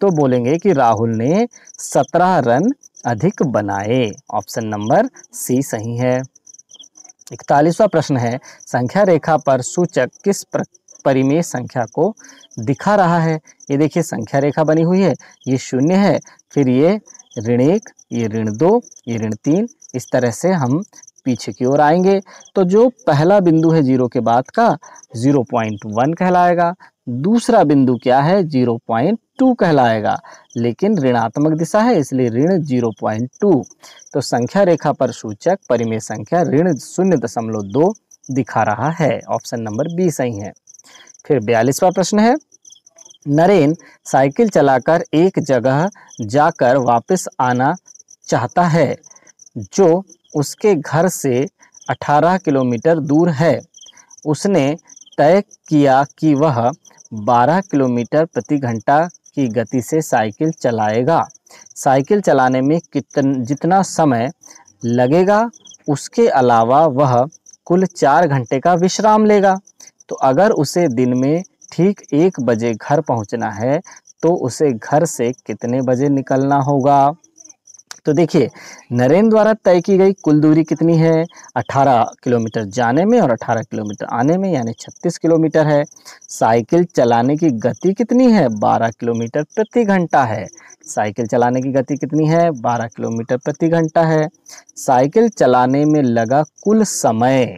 तो बोलेंगे कि राहुल ने 17 रन अधिक बनाए। ऑप्शन नंबर सी सही है। 41वां प्रश्न है, संख्या रेखा पर सूचक किस परिमेय संख्या को दिखा रहा है। ये देखिए संख्या रेखा बनी हुई है, ये 0 है, फिर ये ऋण 1, ये ऋण 2, ये ऋण 3, इस तरह से हम पीछे की ओर आएंगे। तो जो पहला बिंदु है 0 के बाद का 0.1 कहलाएगा। दूसरा बिंदु क्या है 0.2 कहलाएगा, लेकिन ऋणात्मक दिशा है इसलिए ऋण 0.2। तो संख्या रेखा पर सूचक परिमेय संख्या ऋण 0.2 दिखा रहा है। ऑप्शन नंबर बी सही है। फिर 42वां प्रश्न है, नरेन साइकिल चलाकर एक जगह जाकर वापस आना चाहता है जो उसके घर से 18 किलोमीटर दूर है। उसने तय किया कि वह 12 किलोमीटर प्रति घंटा की गति से साइकिल चलाएगा। साइकिल चलाने में जितना समय लगेगा उसके अलावा वह कुल 4 घंटे का विश्राम लेगा। तो अगर उसे दिन में ठीक 1 बजे घर पहुंचना है तो उसे घर से कितने बजे निकलना होगा। तो देखिए नरेन द्वारा तय की गई कुल दूरी कितनी है 18 किलोमीटर जाने में और 18 किलोमीटर आने में यानी 36 किलोमीटर है। साइकिल चलाने की गति कितनी है 12 किलोमीटर प्रति घंटा है। साइकिल चलाने की गति कितनी है 12 किलोमीटर प्रति घंटा है। साइकिल चलाने में लगा कुल समय,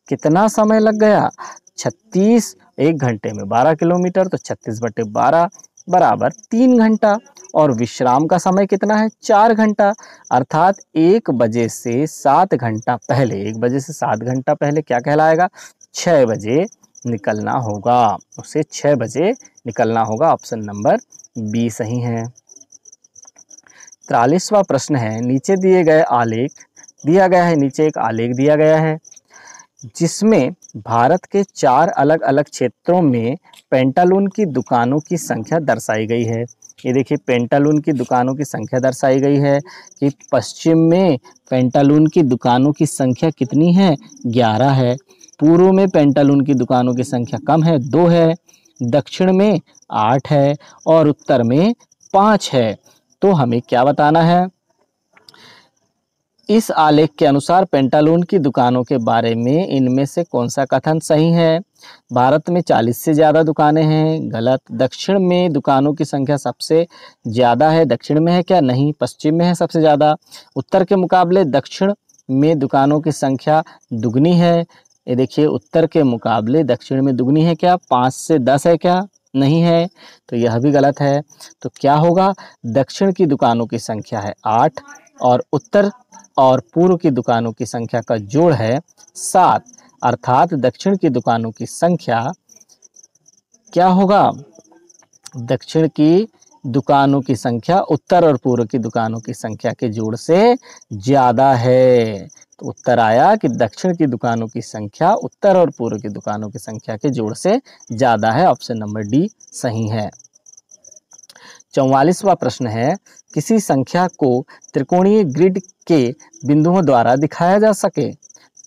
कितना समय लग गया 36, 1 घंटे में 12 किलोमीटर तो 36/12 बराबर 3 घंटा। और विश्राम का समय कितना है 4 घंटा, अर्थात 1 बजे से 7 घंटा पहले, 1 बजे से 7 घंटा पहले क्या कहलाएगा 6 बजे निकलना होगा। उसे 6 बजे निकलना होगा। ऑप्शन नंबर बी सही है। 43वां प्रश्न है, नीचे दिए गए आलेख दिया गया है, नीचे एक आलेख दिया गया है जिसमें भारत के 4 अलग अलग क्षेत्रों में पेंटालून की दुकानों की संख्या दर्शाई गई है। ये देखिए पेंटालून की दुकानों की संख्या दर्शाई गई है कि पश्चिम में पेंटालून की दुकानों की संख्या कितनी है 11 है। पूर्व में पेंटालून की दुकानों की संख्या कम है 2 है। दक्षिण में 8 है और उत्तर में 5 है। तो हमें क्या बताना है, इस आलेख के अनुसार पेंटालून की दुकानों के बारे में इनमें से कौन सा कथन सही है। भारत में 40 से ज़्यादा दुकानें हैं, गलत। दक्षिण में दुकानों की संख्या सबसे ज़्यादा है, दक्षिण में है क्या, नहीं, पश्चिम में है सबसे ज़्यादा। उत्तर के मुकाबले दक्षिण में दुकानों की संख्या दुगनी है। ये देखिए उत्तर के मुकाबले दक्षिण में दुगनी है क्या, 5 से 10 है क्या, नहीं है, तो यह भी गलत है। तो क्या होगा, दक्षिण की दुकानों की संख्या है 8 और उत्तर और पूर्व की दुकानों की संख्या का जोड़ है 7, अर्थात दक्षिण की दुकानों की संख्या क्या होगा, दक्षिण की दुकानों की संख्या उत्तर और पूर्व की दुकानों की संख्या के जोड़ से ज़्यादा है। तो उत्तर आया कि दक्षिण की दुकानों की संख्या उत्तर और पूर्व की दुकानों की संख्या के जोड़ से ज़्यादा है। ऑप्शन नंबर डी सही है। 44वां प्रश्न है, किसी संख्या को त्रिकोणीय ग्रिड के बिंदुओं द्वारा दिखाया जा सके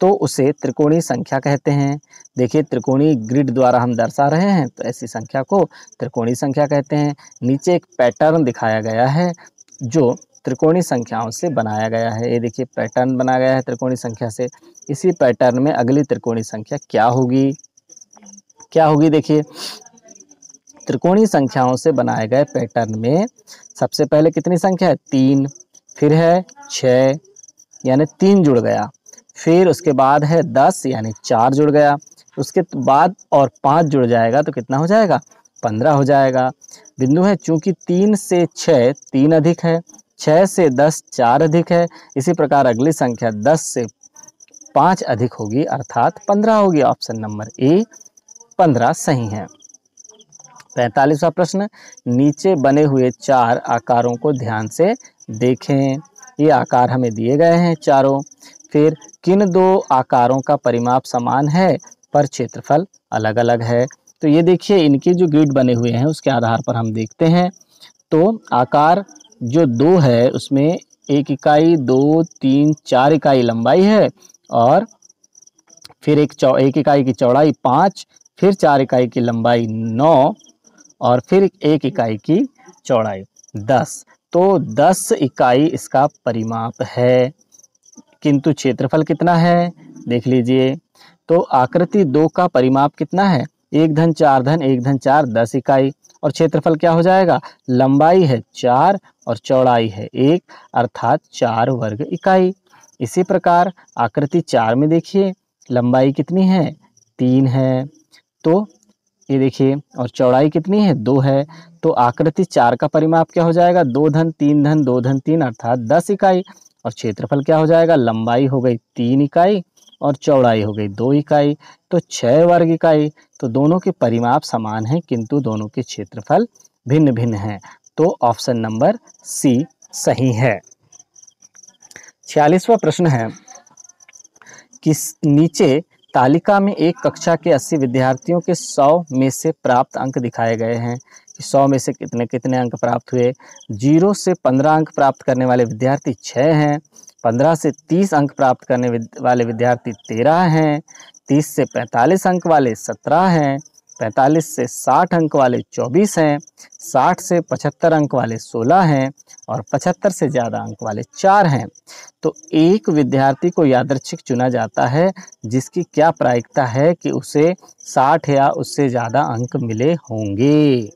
तो उसे त्रिकोणीय संख्या कहते हैं। देखिए त्रिकोणीय ग्रिड द्वारा हम दर्शा रहे हैं तो ऐसी संख्या को त्रिकोणीय संख्या कहते हैं। नीचे एक पैटर्न दिखाया गया है जो त्रिकोणीय संख्याओं से बनाया गया है। ये देखिए पैटर्न बना गया है त्रिकोणीय संख्या से। इसी पैटर्न में अगली त्रिकोणीय संख्या क्या होगी, क्या होगी, देखिए त्रिकोणीय संख्याओं से बनाए गए पैटर्न में सबसे पहले कितनी संख्या है 3, फिर है 6 यानी 3 जुड़ गया, फिर उसके बाद है 10 यानी 4 जुड़ गया, उसके बाद और 5 जुड़ जाएगा तो कितना हो जाएगा 15 हो जाएगा। बिंदु है चूंकि 3 से 6 3 अधिक है, 6 से 10 4 अधिक है, इसी प्रकार अगली संख्या 10 से 5 अधिक होगी अर्थात 15 होगी। ऑप्शन नंबर ए 15 सही है। 45वां प्रश्न, नीचे बने हुए चार आकारों को ध्यान से देखें। ये आकार हमें दिए गए हैं चारों। फिर किन दो आकारों का परिमाप समान है पर क्षेत्रफल अलग अलग है। तो ये देखिए इनके जो ग्रिड बने हुए हैं उसके आधार पर हम देखते हैं। तो आकार जो दो है उसमें 1 इकाई, 2, 3, 4 इकाई लंबाई है और फिर एक इकाई की चौड़ाई 5, फिर 4 इकाई की लंबाई 9 और फिर 1 इकाई की चौड़ाई 10। तो 10 इकाई इसका परिमाप है, किंतु क्षेत्रफल कितना है देख लीजिए। तो आकृति 2 का परिमाप कितना है, 1 धन 4 धन 1 धन 4 10 इकाई, और क्षेत्रफल क्या हो जाएगा, लंबाई है 4 और चौड़ाई है 1 अर्थात 4 वर्ग इकाई। इसी प्रकार आकृति 4 में देखिए लंबाई कितनी है 3 है, तो ये देखिए, और चौड़ाई कितनी है 2 है। तो आकृति 4 का परिमाप क्या हो जाएगा, 2 धन 3 धन 2 धन 3 अर्थात 10 इकाई, और क्षेत्रफल क्या हो जाएगा, लंबाई हो गई 3 इकाई और चौड़ाई हो गई 2 इकाई, तो 6 वर्ग इकाई। तो दोनों के परिमाप समान हैं किंतु दोनों के क्षेत्रफल भिन्न भिन्न हैं। तो ऑप्शन नंबर सी सही है। 46वां प्रश्न है, किस नीचे तालिका में एक कक्षा के 80 विद्यार्थियों के 100 में से प्राप्त अंक दिखाए गए हैं कि 100 में से कितने कितने अंक प्राप्त हुए। 0 से 15 अंक प्राप्त करने वाले विद्यार्थी 6 हैं, 15 से 30 अंक प्राप्त करने वाले विद्यार्थी 13 हैं, 30 से 45 अंक वाले 17 हैं, 45 से 60 अंक वाले 24 हैं, 60 से 75 अंक वाले 16 हैं और 75 से ज़्यादा अंक वाले 4 हैं। तो एक विद्यार्थी को यादृच्छिक चुना जाता है जिसकी क्या प्रायिकता है कि उसे 60 या उससे ज़्यादा अंक मिले होंगे।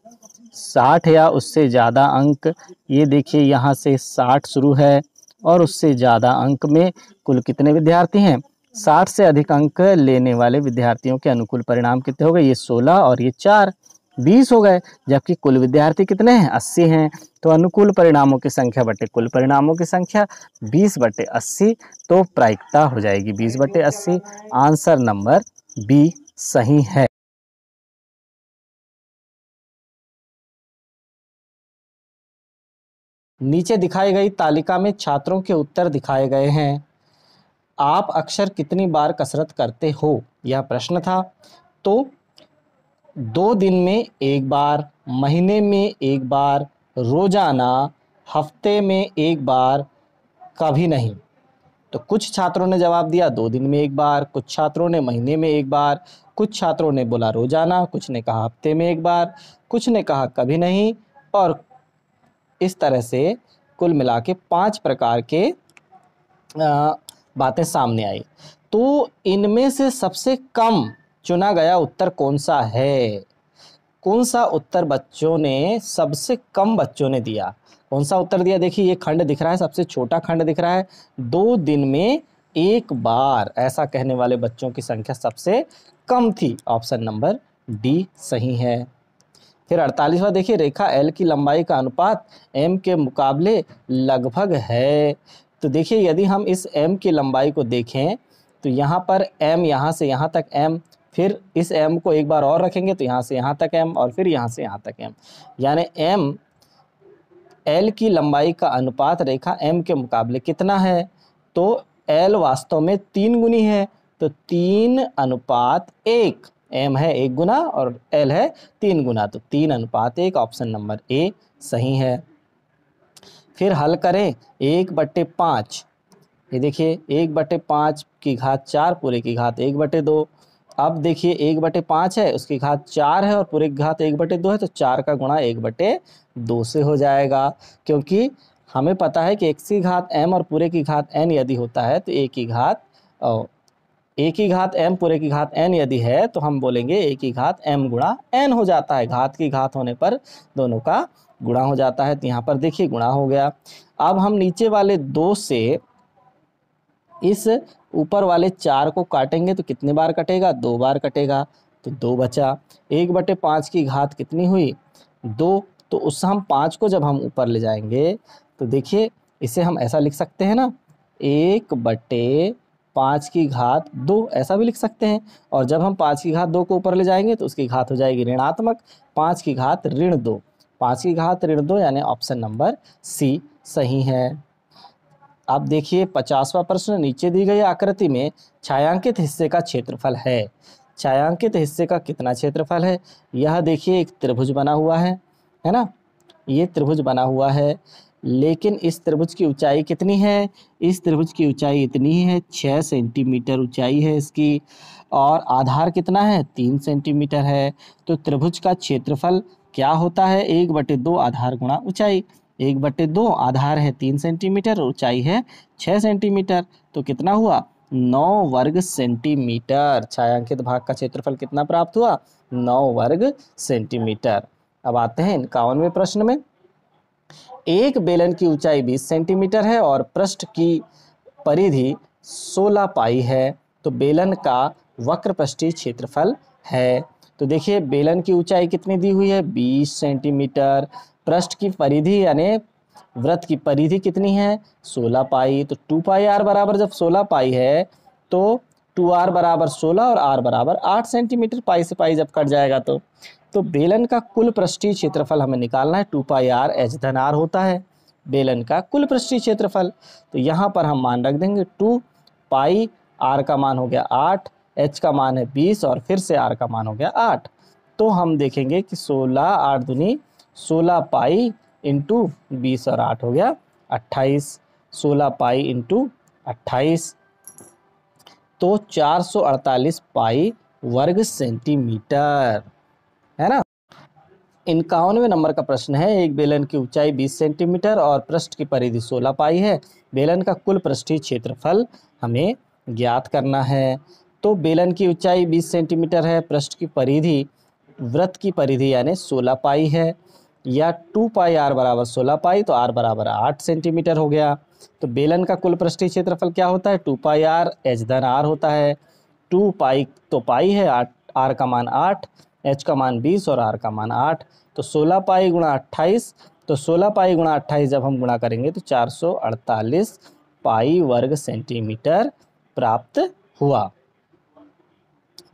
60 या उससे ज़्यादा अंक, ये देखिए यहाँ से 60 शुरू है और उससे ज़्यादा अंक में कुल कितने विद्यार्थी हैं, 60 से अधिक अंक लेने वाले विद्यार्थियों के अनुकूल परिणाम कितने हो गए, ये 16 और ये 4 20 हो गए, जबकि कुल विद्यार्थी कितने हैं 80 हैं। तो अनुकूल परिणामों की संख्या बटे कुल परिणामों की संख्या 20/80, तो प्रायिकता हो जाएगी 20/80। आंसर नंबर बी सही है। नीचे दिखाई गई तालिका में छात्रों के उत्तर दिखाए गए हैं। आप अक्सर कितनी बार कसरत करते हो, यह प्रश्न था। तो 2 दिन में 1 बार, महीने में 1 बार, रोजाना, हफ्ते में 1 बार, कभी नहीं। तो कुछ छात्रों ने जवाब दिया 2 दिन में 1 बार, कुछ छात्रों ने महीने में 1 बार, कुछ छात्रों ने बोला रोजाना, कुछ ने कहा हफ्ते में 1 बार, कुछ ने कहा कभी नहीं, और इस तरह से कुल मिला के 5 प्रकार के बातें सामने आई। तो इनमें से सबसे कम चुना गया उत्तर कौन सा है, कौन सा उत्तर बच्चों ने, सबसे कम बच्चों ने दिया, कौन सा उत्तर दिया। देखिए ये खंड दिख रहा है, सबसे छोटा खंड दिख रहा है, 2 दिन में 1 बार, ऐसा कहने वाले बच्चों की संख्या सबसे कम थी। ऑप्शन नंबर डी सही है। फिर 48वां देखिए, रेखा एल की लंबाई का अनुपात एम के मुकाबले लगभग है। तो देखिए यदि हम इस एम की लंबाई को देखें तो यहाँ पर एम, यहाँ से यहाँ तक एम, फिर इस एम को एक बार और रखेंगे तो यहाँ से यहाँ तक एम और फिर यहाँ से यहाँ तक एम, यानी एम एल की लंबाई का अनुपात रेखा एम के मुकाबले कितना है। तो एल वास्तव में 3 गुनी है, तो 3:1, एम है 1 गुना और एल है 3 गुना, तो 3:1। ऑप्शन नंबर ए सही है। फिर हल करें 1/5, ये देखिए 1/5 की घात 4 पूरे की घात 1/2। अब देखिए 1/5 है, उसकी घात 4 है और पूरे की घात 1/2 है, तो 4 का गुणा 1/2 से हो जाएगा, क्योंकि हमें पता है कि x की घात m और पूरे की घात n यदि होता है तो a की घात m पूरे की घात n यदि है तो हम बोलेंगे a की घात m गुणा n हो जाता है। घात की घात होने पर दोनों का गुणा हो जाता है, तो यहाँ पर देखिए गुणा हो गया। अब हम नीचे वाले 2 से इस ऊपर वाले 4 को काटेंगे तो कितने बार कटेगा, 2 बार कटेगा, तो 2 बचा। 1/5 की घात कितनी हुई 2, तो उससे हम 5 को जब हम ऊपर ले जाएंगे तो देखिए इसे हम ऐसा लिख सकते हैं ना, 1/5 5 की घात 2 ऐसा भी लिख सकते हैं। और जब हम 5 की घात 2 को ऊपर ले जाएंगे तो उसकी घात हो जाएगी ऋणात्मक 5 की घात ऋण 2। 5 की घात ऋण 2 यानी ऑप्शन नंबर सी सही है। अब देखिए 50वां प्रश्न, नीचे दी गई आकृति में छायांकित हिस्से का क्षेत्रफल है। छायांकित हिस्से का कितना क्षेत्रफल है? यह देखिए एक त्रिभुज बना हुआ है ना, ये त्रिभुज बना हुआ है, लेकिन इस त्रिभुज की ऊंचाई कितनी है? इस त्रिभुज की ऊंचाई इतनी है, 6 सेंटीमीटर ऊंचाई है इसकी, और आधार कितना है? 3 सेंटीमीटर है। तो त्रिभुज का क्षेत्रफल क्या होता है? 1/2 आधार गुणा ऊंचाई। 1/2 आधार है 3 सेंटीमीटर, ऊंचाई है 6 सेंटीमीटर, तो कितना हुआ? 9 वर्ग सेंटीमीटर। छायांकित भाग का क्षेत्रफल कितना प्राप्त हुआ? 9 वर्ग सेंटीमीटर। अब आते हैं 51वें प्रश्न में। एक बेलन की ऊंचाई 20 सेंटीमीटर है और पृष्ठ की परिधि 16 पाई है, तो बेलन का वक्र पृष्ठीय क्षेत्रफल है। तो देखिए बेलन की ऊंचाई कितनी दी हुई है? 20 सेंटीमीटर। पृष्ठ की परिधि यानी वृत्त की परिधि कितनी है? 16 पाई। तो 2 पाई आर बराबर जब 16 पाई है तो 2r बराबर 16 और r बराबर 8 सेंटीमीटर। पाई से पाई जब कट जाएगा तो बेलन का कुल पृष्ठीय क्षेत्रफल हमें निकालना है। 2 पाई आर एच धन आर होता है बेलन का कुल पृष्ठीय क्षेत्रफल। तो यहाँ पर हम मान रख देंगे 2 पाई, आर का मान हो गया 8, एच का मान है 20 और फिर से आर का मान हो गया 8। तो हम देखेंगे कि 16 8 दूनी 16 पाई इंटू 20 और 8 हो गया 28। 16 पाई इंटू 28 तो 448 पाई वर्ग सेंटीमीटर, है ना। 51वें नंबर का प्रश्न है। एक बेलन की ऊंचाई 20 सेंटीमीटर और पृष्ठ की परिधि 16 पाई है। बेलन का कुल पृष्ठीय क्षेत्रफल हमें ज्ञात करना है। तो बेलन की ऊंचाई 20 सेंटीमीटर है, पृष्ठ की परिधि वृत्त की परिधि यानी 16 पाई है, या 2 पाई आर बराबर 16 पाई, तो आर बराबर 8 सेंटीमीटर हो गया। तो बेलन का कुल पृष्ठीय क्षेत्रफल क्या होता है? 2 पाई आर एच धन आर होता है। 2 पाई तो पाई है, आर का मान 8, एच का मान 20 और आर का मान 8। तो 16 पाई गुणा 28, तो 16 पाई गुणा 28 जब हम गुणा करेंगे तो 448 पाई वर्ग सेंटीमीटर प्राप्त हुआ।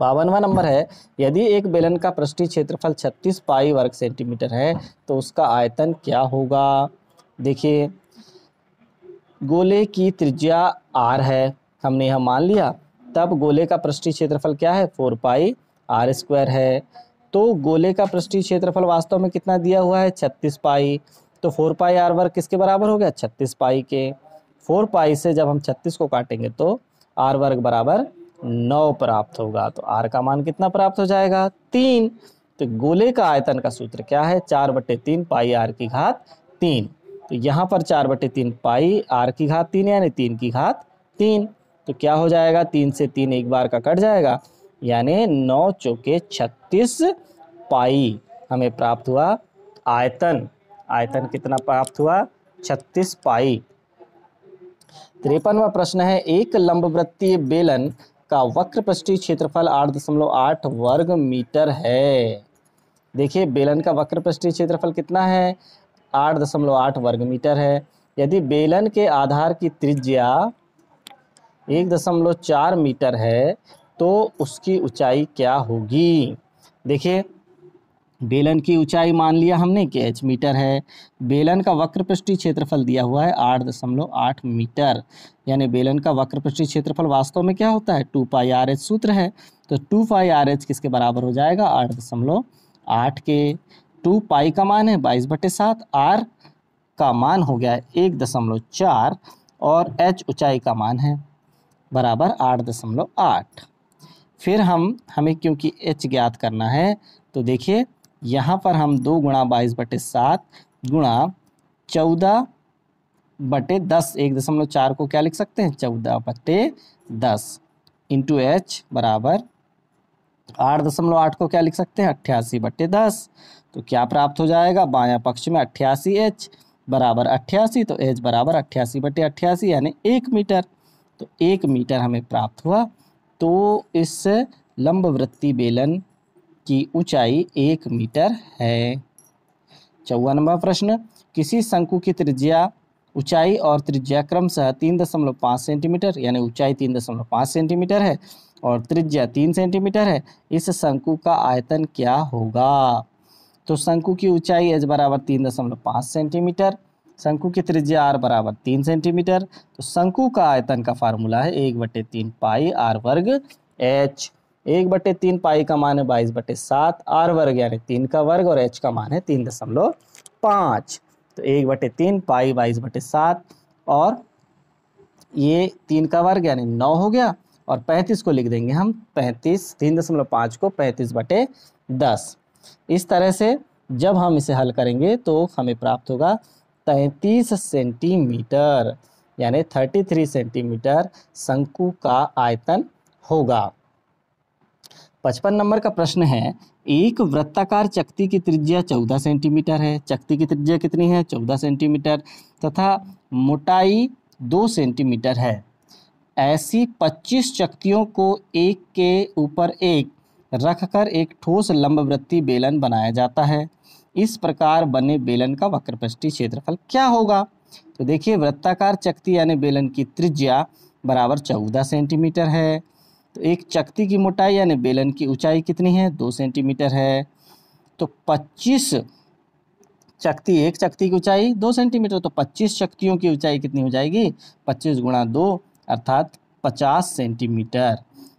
52वां नंबर है। यदि एक बेलन का पृष्ठीय क्षेत्रफल 36 पाई वर्ग सेंटीमीटर है तो उसका आयतन क्या होगा? देखिए गोले की त्रिज्या r है, हमने यह मान लिया। तब गोले का पृष्ठीय क्षेत्रफल क्या है? 4 पाई आर स्क्वायर है। तो गोले का पृष्ठीय क्षेत्रफल वास्तव में कितना दिया हुआ है? 36 पाई। तो 4 पाई आर वर्ग किसके बराबर हो गया? 36 पाई के। 4 पाई से जब हम 36 को काटेंगे तो आर वर्ग बराबर 9 प्राप्त होगा। तो आर का मान कितना प्राप्त हो जाएगा? 3। तो गोले का आयतन का सूत्र क्या है? 4/3 पाई आर की घात 3। तो यहाँ पर 4/3 पाई आर की घात 3 यानी 3 की घात 3। तो क्या हो जाएगा? 3 से 3 एक बार का कट जाएगा, यानी 9 चौके 36 पाई हमें प्राप्त हुआ आयतन। आयतन कितना प्राप्त हुआ? 36 पाई। 53वां प्रश्न है। एक लंबवृत्तीय बेलन का वक्र पृष्ठीय क्षेत्रफल 8.8 वर्ग मीटर है। देखिए बेलन का वक्र पृष्ठीय क्षेत्रफल कितना है? 8.8 वर्ग मीटर है। यदि बेलन के आधार की त्रिज्या 1.4 मीटर है तो उसकी ऊंचाई क्या होगी? देखिए बेलन की ऊंचाई मान लिया हमने कि h मीटर है। बेलन का वक्र पृष्ठीय क्षेत्रफल दिया हुआ है 8.8 मीटर, यानी बेलन का वक्र पृष्ठीय क्षेत्रफल वास्तव में क्या होता है? 2 पाई आर एच सूत्र है। तो 2 पाई आर एच किसके बराबर हो जाएगा? 8.8 के। 2 पाई का मान है 22/7, आर का मान हो गया 1.4 और h ऊंचाई का मान है बराबर 8.8। फिर हमें क्योंकि h ज्ञात करना है तो देखिए यहाँ पर हम 2 गुणा 22/7 गुणा 14/10, 1.4 को क्या लिख सकते हैं? 14/10 इंटू एच बराबर 8.8 को क्या लिख सकते हैं? 88/10। तो क्या प्राप्त हो जाएगा? बायां पक्ष में 88h बराबर 88, तो h बराबर 88/88 यानी 1 मीटर। तो 1 मीटर हमें प्राप्त हुआ। तो इस लंबवृत्तीय बेलन की ऊंचाई 1 मीटर है। 54वां प्रश्न। किसी शंकु की त्रिज्या ऊंचाई और त्रिज्या क्रमशः 3.5 सेंटीमीटर, यानी ऊंचाई 3.5 सेंटीमीटर है और त्रिज्या 3 सेंटीमीटर है, इस शंकु का आयतन क्या होगा? तो शंकु की ऊंचाई h बराबर 3.5 सेंटीमीटर, शंकु की त्रिज्या r बराबर 3 सेंटीमीटर, तो शंकु का आयतन का फार्मूला है 1/3 पाई r वर्ग h। 1/3 पाई का मान है 22/7, r वर्ग यानी 3 का वर्ग और h का मान है 3.5। तो 1/3 पाई 22/7 और ये 3 का वर्ग यानी 9 हो गया और 35 को लिख देंगे हम 35, 3.5 को 35/10। इस तरह से जब हम इसे हल करेंगे तो हमें प्राप्त होगा 33 सेंटीमीटर, यानी 33 सेंटीमीटर शंकु का आयतन होगा। 55 नंबर का प्रश्न है, एक वृत्ताकार चकती की त्रिज्या 14 सेंटीमीटर है। चकती की त्रिज्या कितनी है? 14 सेंटीमीटर तथा मोटाई 2 सेंटीमीटर है। ऐसी 25 चकतियों को एक के ऊपर एक रखकर एक ठोस लंबवृत्तीय बेलन बनाया जाता है। इस प्रकार बने बेलन का वक्रपृष्ठीय क्षेत्रफल क्या होगा? तो देखिए, वृत्ताकार चकती यानी बेलन की त्रिज्या बराबर 14 सेंटीमीटर है। तो एक चकती की मोटाई यानी बेलन की ऊंचाई कितनी है? 2 सेंटीमीटर है। तो 25 चकती, एक चकती की ऊंचाई 2 सेंटीमीटर, तो 25 चकतियों की ऊंचाई कितनी हो जाएगी? 25 गुणा 2 अर्थात 50 सेंटीमीटर।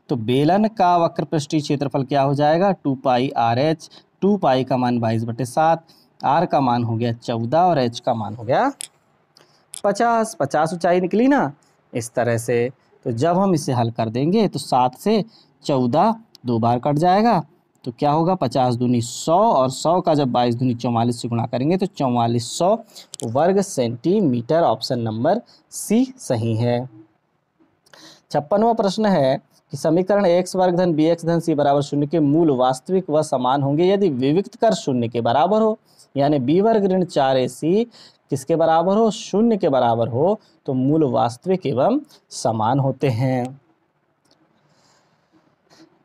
तो बेलन का वक्रपृष्ठीय क्षेत्रफल क्या हो जाएगा? 2 पाई आर एच। 2 पाई का मान 22/7, आर का मान हो गया 14 और एच का मान हो गया 50। 50 ऊंचाई निकली ना इस तरह से। तो जब हम इसे हल कर देंगे तो 7 से 14 2 बार कट जाएगा, तो क्या होगा? 50 दूनी 100 और 100 का जब 22 दूनी 44 से गुणा करेंगे तो 4400 वर्ग सेंटीमीटर। ऑप्शन नंबर सी सही है। 56वां प्रश्न है कि समीकरण x वर्ग धन bx धन c बराबर 0 के मूल वास्तविक व समान होंगे यदि विविक्त कर 0 के बराबर हो, यानी b वर्ग ऋण 4ac किसके बराबर हो? 0 के बराबर हो, तो मूल वास्तविक एवं समान होते हैं।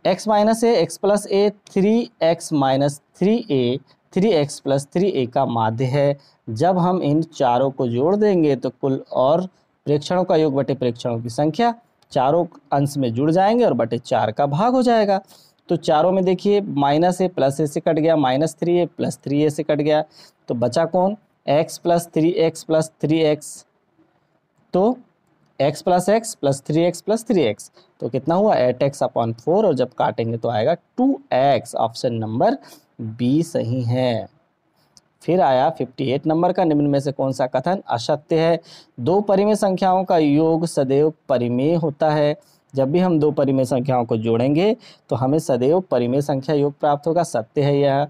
x माइनस ए एक्स प्लस ए 3x minus 3a 3x plus 3a का माध्य है। जब हम इन चारों को जोड़ देंगे तो कुल और प्रेक्षणों का योग बटे प्रेक्षणों की संख्या चारों अंश में जुड़ जाएंगे और बटे 4 का भाग हो जाएगा। तो चारों में देखिए माइनस ए प्लस ए से कट गया, माइनस 3a प्लस 3a से कट गया, तो बचा कौन? x plus 3x plus 3x, तो x plus x plus 3x plus 3x, तो कितना हुआ? 8x/4 और जब काटेंगे तो आएगा 2x। ऑप्शन नंबर बी सही है। फिर आया 58 नंबर का, निम्न में से कौन सा कथन असत्य है? दो परिमेय संख्याओं का योग सदैव परिमेय होता है। जब भी हम दो परिमेय संख्याओं को जोड़ेंगे तो हमें सदैव परिमेय संख्या योग प्राप्त होगा, सत्य है यह।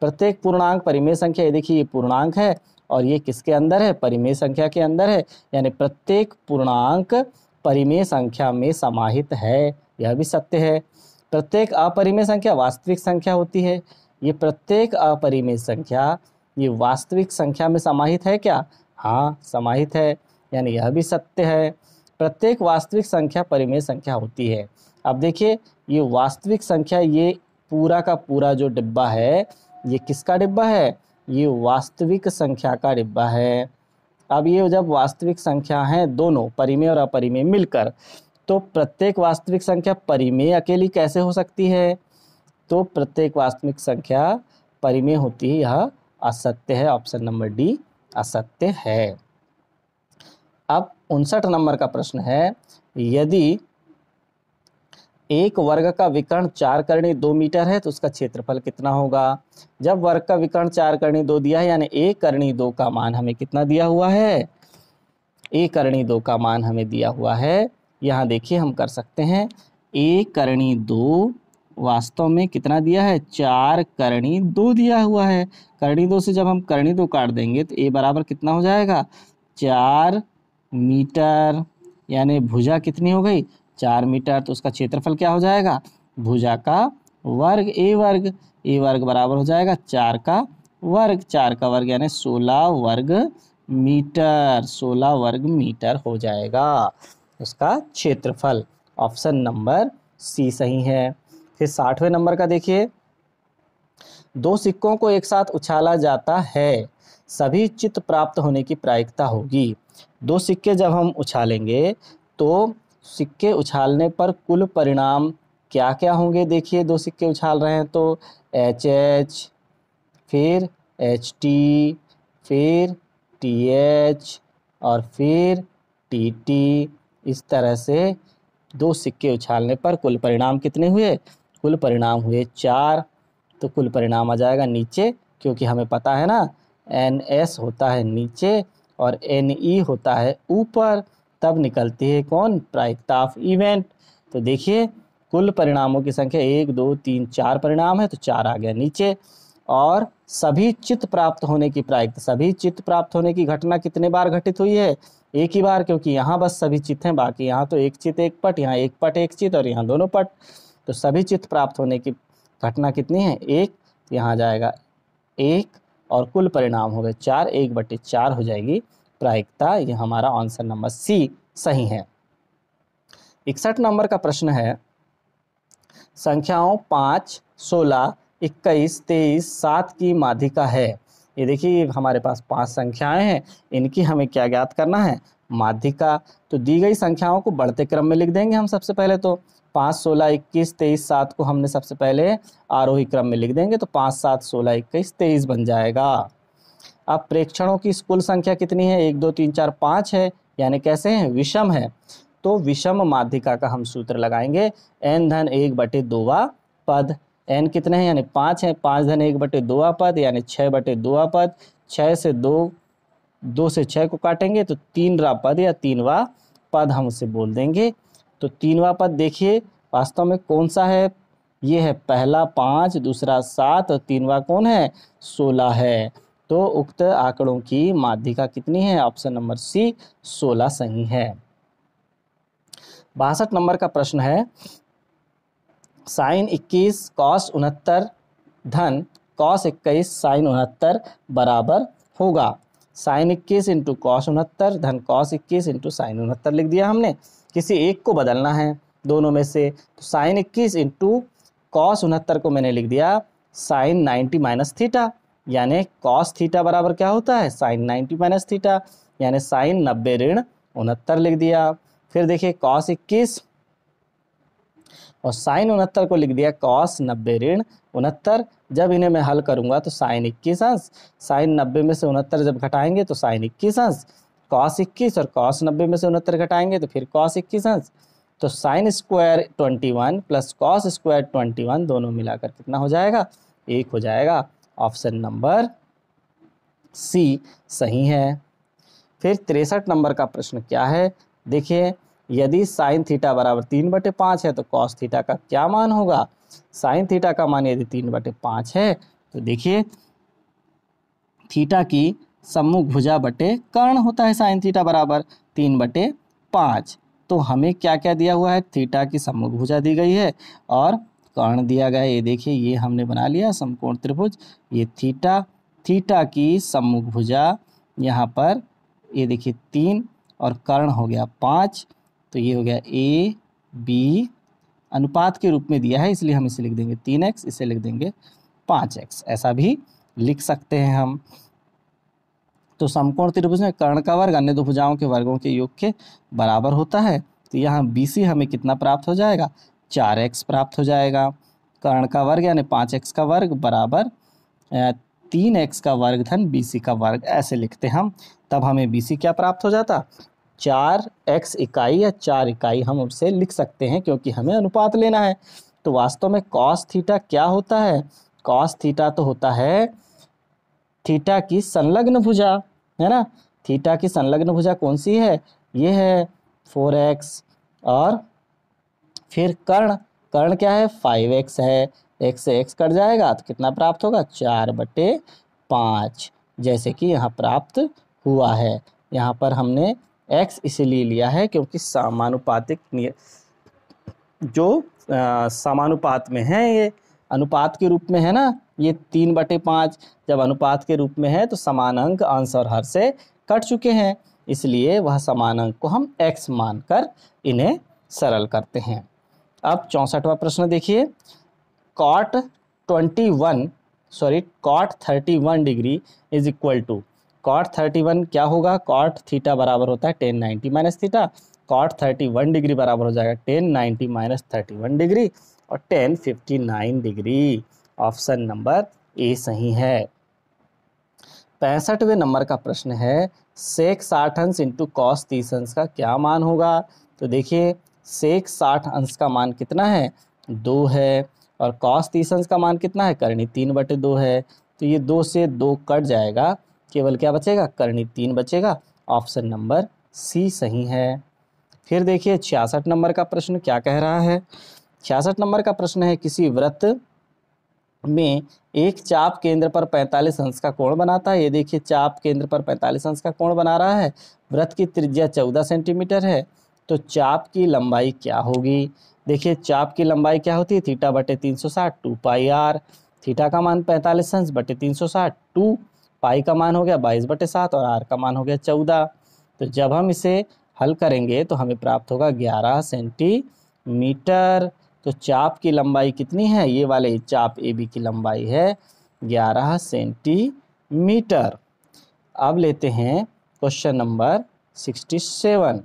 प्रत्येक पूर्णांक परिमेय संख्या, ये देखिए ये पूर्णांक है और ये किसके अंदर है? परिमेय संख्या के अंदर है, यानी प्रत्येक पूर्णांक परिमेय संख्या में समाहित है, यह भी सत्य है। प्रत्येक अपरिमेय संख्या वास्तविक संख्या होती है, ये प्रत्येक अपरिमेय संख्या ये वास्तविक संख्या में समाहित है क्या? हाँ समाहित है, यानी यह भी सत्य है। प्रत्येक वास्तविक संख्या परिमेय संख्या होती है। अब देखिए ये वास्तविक संख्या, ये पूरा का पूरा जो डिब्बा है ये किसका डिब्बा है? ये वास्तविक संख्या का डिब्बा है। अब ये जब वास्तविक संख्या हैं दोनों परिमेय और अपरिमेय मिलकर, तो प्रत्येक वास्तविक संख्या परिमेय अकेली कैसे हो सकती है? तो प्रत्येक वास्तविक संख्या परिमेय होती है, यह असत्य है। ऑप्शन नंबर डी असत्य है। अब 59 नंबर का प्रश्न है, यदि एक वर्ग का विकर्ण 4 कर्णी 2 मीटर है तो उसका क्षेत्रफल कितना होगा? जब वर्ग का विकर्ण 4 कर्णी 2 दिया है, यानी 1 कर्णी 2 का मान हमें कितना दिया हुआ है? 1 कर्णी 2 का मान हमें दिया हुआ है। यहाँ देखिए हम कर सकते हैं, 1 कर्णी 2 वास्तव में कितना दिया है? 4 कर्णी 2 दिया हुआ है। कर्णी 2 से जब हम कर्णी 2 काट देंगे तो a बराबर कितना हो जाएगा? 4 मीटर, यानी भुजा कितनी हो गई? 4 मीटर, तो उसका क्षेत्रफल क्या हो जाएगा? भुजा का वर्ग a वर्ग, a वर्ग बराबर हो जाएगा 4 का वर्ग, 4 का वर्ग यानी 16 वर्ग मीटर, 16 वर्ग मीटर हो जाएगा उसका क्षेत्रफल। ऑप्शन नंबर सी सही है। फिर 60वें नंबर का देखिए, दो सिक्कों को एक साथ उछाला जाता है, सभी चित्त प्राप्त होने की प्रायिकता होगी। दो सिक्के जब हम उछालेंगे तो सिक्के उछालने पर कुल परिणाम क्या क्या होंगे। देखिए, दो सिक्के उछाल रहे हैं तो HH, फिर HT, फिर TH और फिर TT। इस तरह से दो सिक्के उछालने पर कुल परिणाम कितने हुए? कुल परिणाम हुए 4। तो कुल परिणाम आ जाएगा नीचे, क्योंकि हमें पता है ना NS होता है नीचे और NE होता है ऊपर, तब निकलती है कौन? प्रायिकता ऑफ इवेंट। तो देखिए, कुल परिणामों की संख्या 1 2 3 4 परिणाम है, तो 4 आ गया नीचे। और सभी चित्त प्राप्त होने की प्रायिकता, सभी चित्त प्राप्त होने की घटना कितने बार घटित हुई है? एक ही बार, क्योंकि यहाँ बस सभी चित्त हैं, बाकी यहाँ तो एक चित्त एक पट, यहाँ एक पट एक चित्त और यहाँ दोनों पट। तो सभी चित्त प्राप्त होने की घटना कितनी है? 1। यहाँ जाएगा 1 और कुल परिणाम हो गए 4, 1/4 हो जाएगी प्रायिकता। ये हमारा आंसर नंबर सी सही है। 61 नंबर का प्रश्न है, संख्याओं 5, 16, 21, 23, 7 की माध्यिका है। ये देखिए, हमारे पास 5 संख्याएं हैं, इनकी हमें क्या ज्ञात करना है? माध्यिका। तो दी गई संख्याओं को बढ़ते क्रम में लिख देंगे हम सबसे पहले। तो 5, 16, 21, 23, 7 को हमने सबसे पहले आरोही क्रम में लिख देंगे, तो 5, 7, 16, 21, 23 बन जाएगा। अब प्रेक्षणों की कुल संख्या कितनी है? 1 2 3 4 5 है, यानी कैसे है? विषम है। तो विषम माध्यिका का हम सूत्र लगाएंगे, n-1/2 पद। n कितने हैं? यानी 5 है, 5-1/2 पद यानी 6/2 पद। 6 से 2 से 6 को काटेंगे तो 3वां पद या 3वां पद हम उसे बोल देंगे। तो 3वां पद देखिए वास्तव में कौन सा है? ये है पहला 5, दूसरा 7 और 3वां कौन है? 16 है। तो उक्त आंकड़ों की माध्यिका कितनी है? ऑप्शन नंबर सी 16 सही है। 62 नंबर का प्रश्न है, sin 21 cos 69 धन cos 21 sin 69 बराबर होगा। sin 21 इंटू cos 69 धन cos 21 इंटू sin 69 लिख दिया हमने। किसी एक को बदलना है दोनों में से, तो sin 21 इंटू cos 69 को मैंने लिख दिया sin 90 माइनस थीटा, यानी cos थीटा बराबर क्या होता है? sin 90 माइनस थीटा, यानी sin 90 ऋण 69 लिख दिया। फिर देखिए cos 21 और sin 69 को लिख दिया cos 90 ऋण 69। जब इन्हें मैं हल करूंगा तो sin 21 अंश, sin 90 में से 69 जब घटाएंगे तो sin 21 अंश, cos 21 और cos 90 में से 69 घटाएंगे तो फिर cos 21 अंश। तो sin square 21 plus cos square 21 दोनों मिलाकर कितना हो जाएगा? 1 हो जाएगा। ऑप्शन नंबर सी सही है। फिर 63 नंबर का प्रश्न क्या है? देखिए, यदि साइन थीटा बराबर 3/5 है तो कॉस थीटा का क्या मान होगा? साइन थीटा का मान यदि 3/5 है तो देखिए थीटा की सम्मुख भुजा बटे कर्ण होता है साइन थीटा बराबर 3/5। तो हमें क्या क्या दिया हुआ है? थीटा की सम्मुख भुजा दी गई है और कर्ण दिया गया है। ये देखिए, ये हमने बना लिया समकोण त्रिभुज। ये थीटा की सम्मुख भुजा यहाँ पर ये देखिए 3 और कर्ण हो गया 5। तो ये हो गया A B अनुपात के रूप में दिया है, इसलिए हम इसे लिख देंगे 3x, इसे लिख देंगे 5x, ऐसा भी लिख सकते हैं हम। तो समकोण त्रिभुज में कर्ण का वर्ग अन्य दो भुजाओं के वर्गों के योग के बराबर होता है। तो यहाँ BC हमें कितना प्राप्त हो जाएगा? 4x प्राप्त हो जाएगा। कर्ण का वर्ग यानी 5x का वर्ग बराबर 3x का वर्ग धन BC का वर्ग, ऐसे लिखते हम। तब हमें BC क्या प्राप्त हो जाता? 4x इकाई या 4 इकाई हम उससे लिख सकते हैं, क्योंकि हमें अनुपात लेना है। तो वास्तव में cos थीटा क्या होता है? cos थीटा तो होता है थीटा की संलग्न भुजा, है ना। थीटा की संलग्न भुजा कौन सी है? ये है 4x। और फिर कर्ण क्या है? 5x है। x से x कट जाएगा तो कितना प्राप्त होगा? 4/5, जैसे कि यहाँ प्राप्त हुआ है। यहाँ पर हमने x इसलिए लिया है क्योंकि समानुपातिक जो समानुपात में है, ये अनुपात के रूप में है ना, ये 3/5 जब अनुपात के रूप में है तो समान अंक अंश और हर से कट चुके हैं, इसलिए वह समान अंक को हम x मानकर इन्हें सरल करते हैं। अब 64वां प्रश्न देखिए, cot 31 degree is equal to cot 31 क्या होगा, कॉट थीटा बराबर होता है tan 90 minus theta, cot 31 degree बराबर हो जाएगा tan 90 माइनस 31 डिग्री और tan 59 degree. Option number A सही है। 65वें नंबर का प्रश्न है सेक 60 अंश इंटू कॉस 30 अंश का क्या मान होगा। तो देखिए सेक 60 अंश का मान कितना है, 2 है, और कॉस 30 अंश का मान कितना है, करनी 3/2 है। तो ये 2 से 2 कट जाएगा, केवल क्या बचेगा, करनी 3 बचेगा। ऑप्शन नंबर सी सही है। फिर देखिए 66 नंबर का प्रश्न क्या कह रहा है। 66 नंबर का प्रश्न है किसी वृत्त में एक चाप केंद्र पर 45 अंश का कोण बनाता है। ये देखिए चाप केंद्र पर 45 अंश का कोण बना रहा है। वृत्त की त्रिज्या 14 सेंटीमीटर है। तो चाप की लंबाई क्या होगी। देखिए चाप की लंबाई क्या होती है, थीटा बटे 360 2 पाई आर। थीटा का मान 45 अंश बटे 360, 2 पाई का मान हो गया 22/7 और आर का मान हो गया 14। तो जब हम इसे हल करेंगे तो हमें प्राप्त होगा 11 सेंटीमीटर। तो चाप की लंबाई कितनी है, ये वाले चाप ए बी की लंबाई है 11 सेंटीमीटर। अब लेते हैं क्वेश्चन नंबर 67।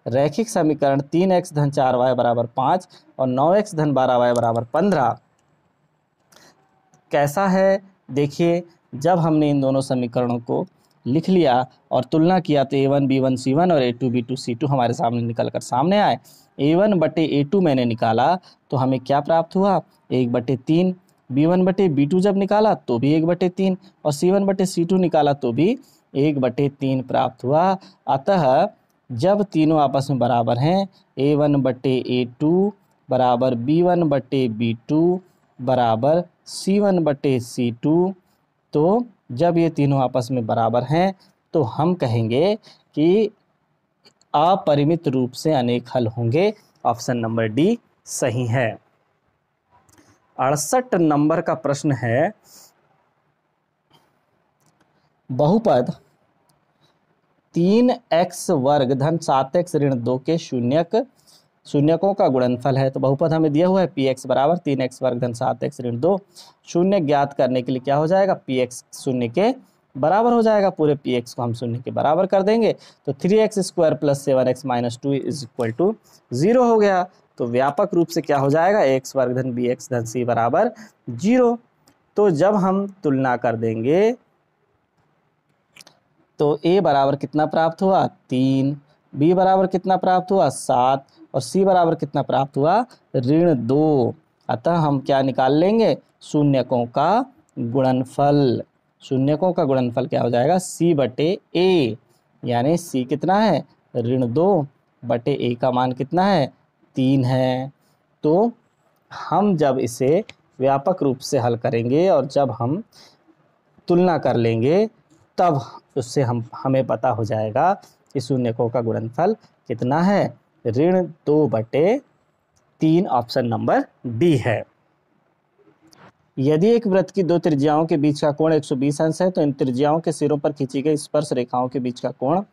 रैखिक समीकरण 3x धन 4y बराबर 5 और 9x धन 12y बराबर 15 कैसा है। देखिए जब हमने इन दोनों समीकरणों को लिख लिया और तुलना किया तो a1 b1 c1 और a2 b2 c2 हमारे सामने निकल कर सामने आए। a1 बटे a2 मैंने निकाला तो हमें क्या प्राप्त हुआ, 1/3। b1 बटे b2 जब निकाला तो भी 1/3 और c1 बटे c2 निकाला तो भी 1/3 प्राप्त हुआ। अतः जब तीनों आपस में बराबर हैं, a1 बटे a2 बराबर b1 बटे b2 बराबर c1 बटे c2, तो जब ये तीनों आपस में बराबर हैं तो हम कहेंगे कि अपरिमित रूप से अनेक हल होंगे। ऑप्शन नंबर डी सही है। 68 नंबर का प्रश्न है बहुपद 3x वर्ग धन 7x ऋण 2 के शून्यकों का गुणनफल है। तो बहुपद हमें दिया हुआ है px बराबर 3x वर्ग धन 7x ऋण 2। शून्य ज्ञात करने के लिए क्या हो जाएगा, px शून्य के बराबर हो जाएगा। पूरे px को हम शून्य के बराबर कर देंगे तो 3x square plus 7x minus 2 is equal to 0 हो गया। तो व्यापक रूप से क्या हो जाएगा, x वर्ग धन bx धन c बराबर 0। तो जब हम तुलना कर देंगे तो a बराबर कितना प्राप्त हुआ, 3, b बराबर कितना प्राप्त हुआ, 7 और c बराबर कितना प्राप्त हुआ, ऋण 2। अतः हम क्या निकाल लेंगे, शून्यकों का गुणनफल। शून्यकों का गुणनफल क्या हो जाएगा, c बटे a, यानी c कितना है, ऋण 2 बटे a का मान कितना है, 3 है। तो हम जब इसे व्यापक रूप से हल करेंगे और जब हम तुलना कर लेंगे तब उससे हमें पता हो जाएगा कि शून्यकों का गुणनफल कितना है, ऋण 2 बटे 3। ऑप्शन नंबर डी है। यदि एक वृत्त की दो त्रिज्याओं के बीच का कोण 120 अंश है तो इन त्रिज्याओं के सिरों पर खींची गई स्पर्श रेखाओं के बीच का कोण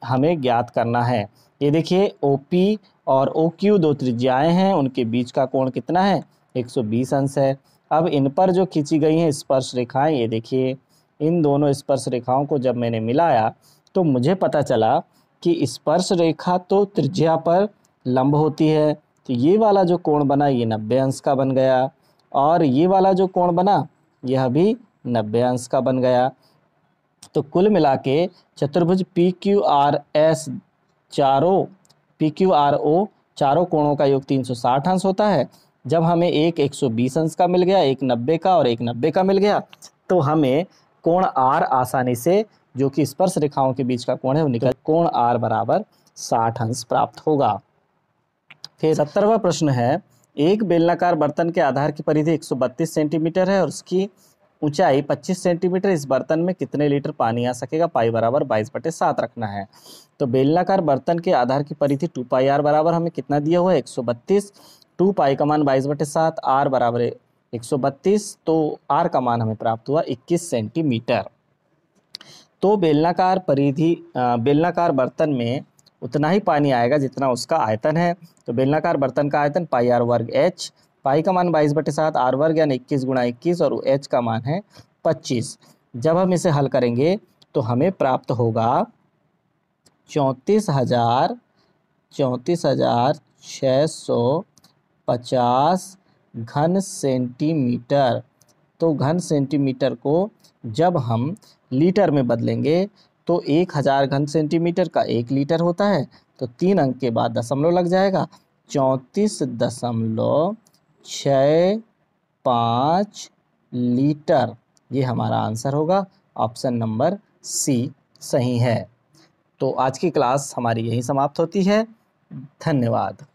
हमें ज्ञात करना है। ये देखिए OP और OQ दो त्रिज्याएं हैं, उनके बीच का कोण कितना है, 120 अंश है। अब इन पर जो खींची गई हैं स्पर्श रेखाएं, ये देखिए इन दोनों स्पर्श रेखाओं को जब मैंने मिलाया तो मुझे पता चला कि स्पर्श रेखा तो त्रिज्या पर लंब होती है। तो ये वाला जो कोण बना ये 90 अंश का बन गया और ये वाला जो कोण बना यह भी 90 अंश का बन गया। तो कुल मिला के चतुर्भुज PQRS PQRO चारों कोणों का योग 360 अंश होता है। जब हमें एक 120 अंश का मिल गया, एक 90 का और एक 90 का मिल गया तो हमें कोण R आसानी से, जो कि स्पर्श रेखाओं के बीच का कोण है, वो निकल कोण R बराबर 60 अंश प्राप्त होगा। फिर 70वां प्रश्न है, एक बेलनाकार बर्तन के आधार की परिधि 132 सेंटीमीटर है और उसकी ऊंचाई 25 सेंटीमीटर। इस बर्तन में कितने लीटर पानी आ सकेगा, पाई बराबर 22/7 रखना है। तो बेलनाकार बर्तन के आधार की परिधि 2 पाई आर बराबर हमें कितना दिया हुआ है, 132। 2 पाई का मान 22/7, आर बराबर 132, तो आर का मान हमें प्राप्त हुआ 21 सेंटीमीटर। तो बेलनाकार बर्तन में उतना ही पानी आएगा जितना उसका आयतन है। तो बेलनाकार बर्तन का आयतन पाई आर वर्ग एच, पाई का मान 22/7, आर वर्ग यानी 21 × 21 और एच का मान है 25। जब हम इसे हल करेंगे तो हमें प्राप्त होगा 34,650 घन सेंटीमीटर। तो घन सेंटीमीटर को जब हम लीटर में बदलेंगे तो 1000 घन सेंटीमीटर का 1 लीटर होता है, तो 3 अंक के बाद दशमलव लग जाएगा। 34.65 लीटर, ये हमारा आंसर होगा। ऑप्शन नंबर सी सही है। तो आज की क्लास हमारी यहीं समाप्त होती है। धन्यवाद।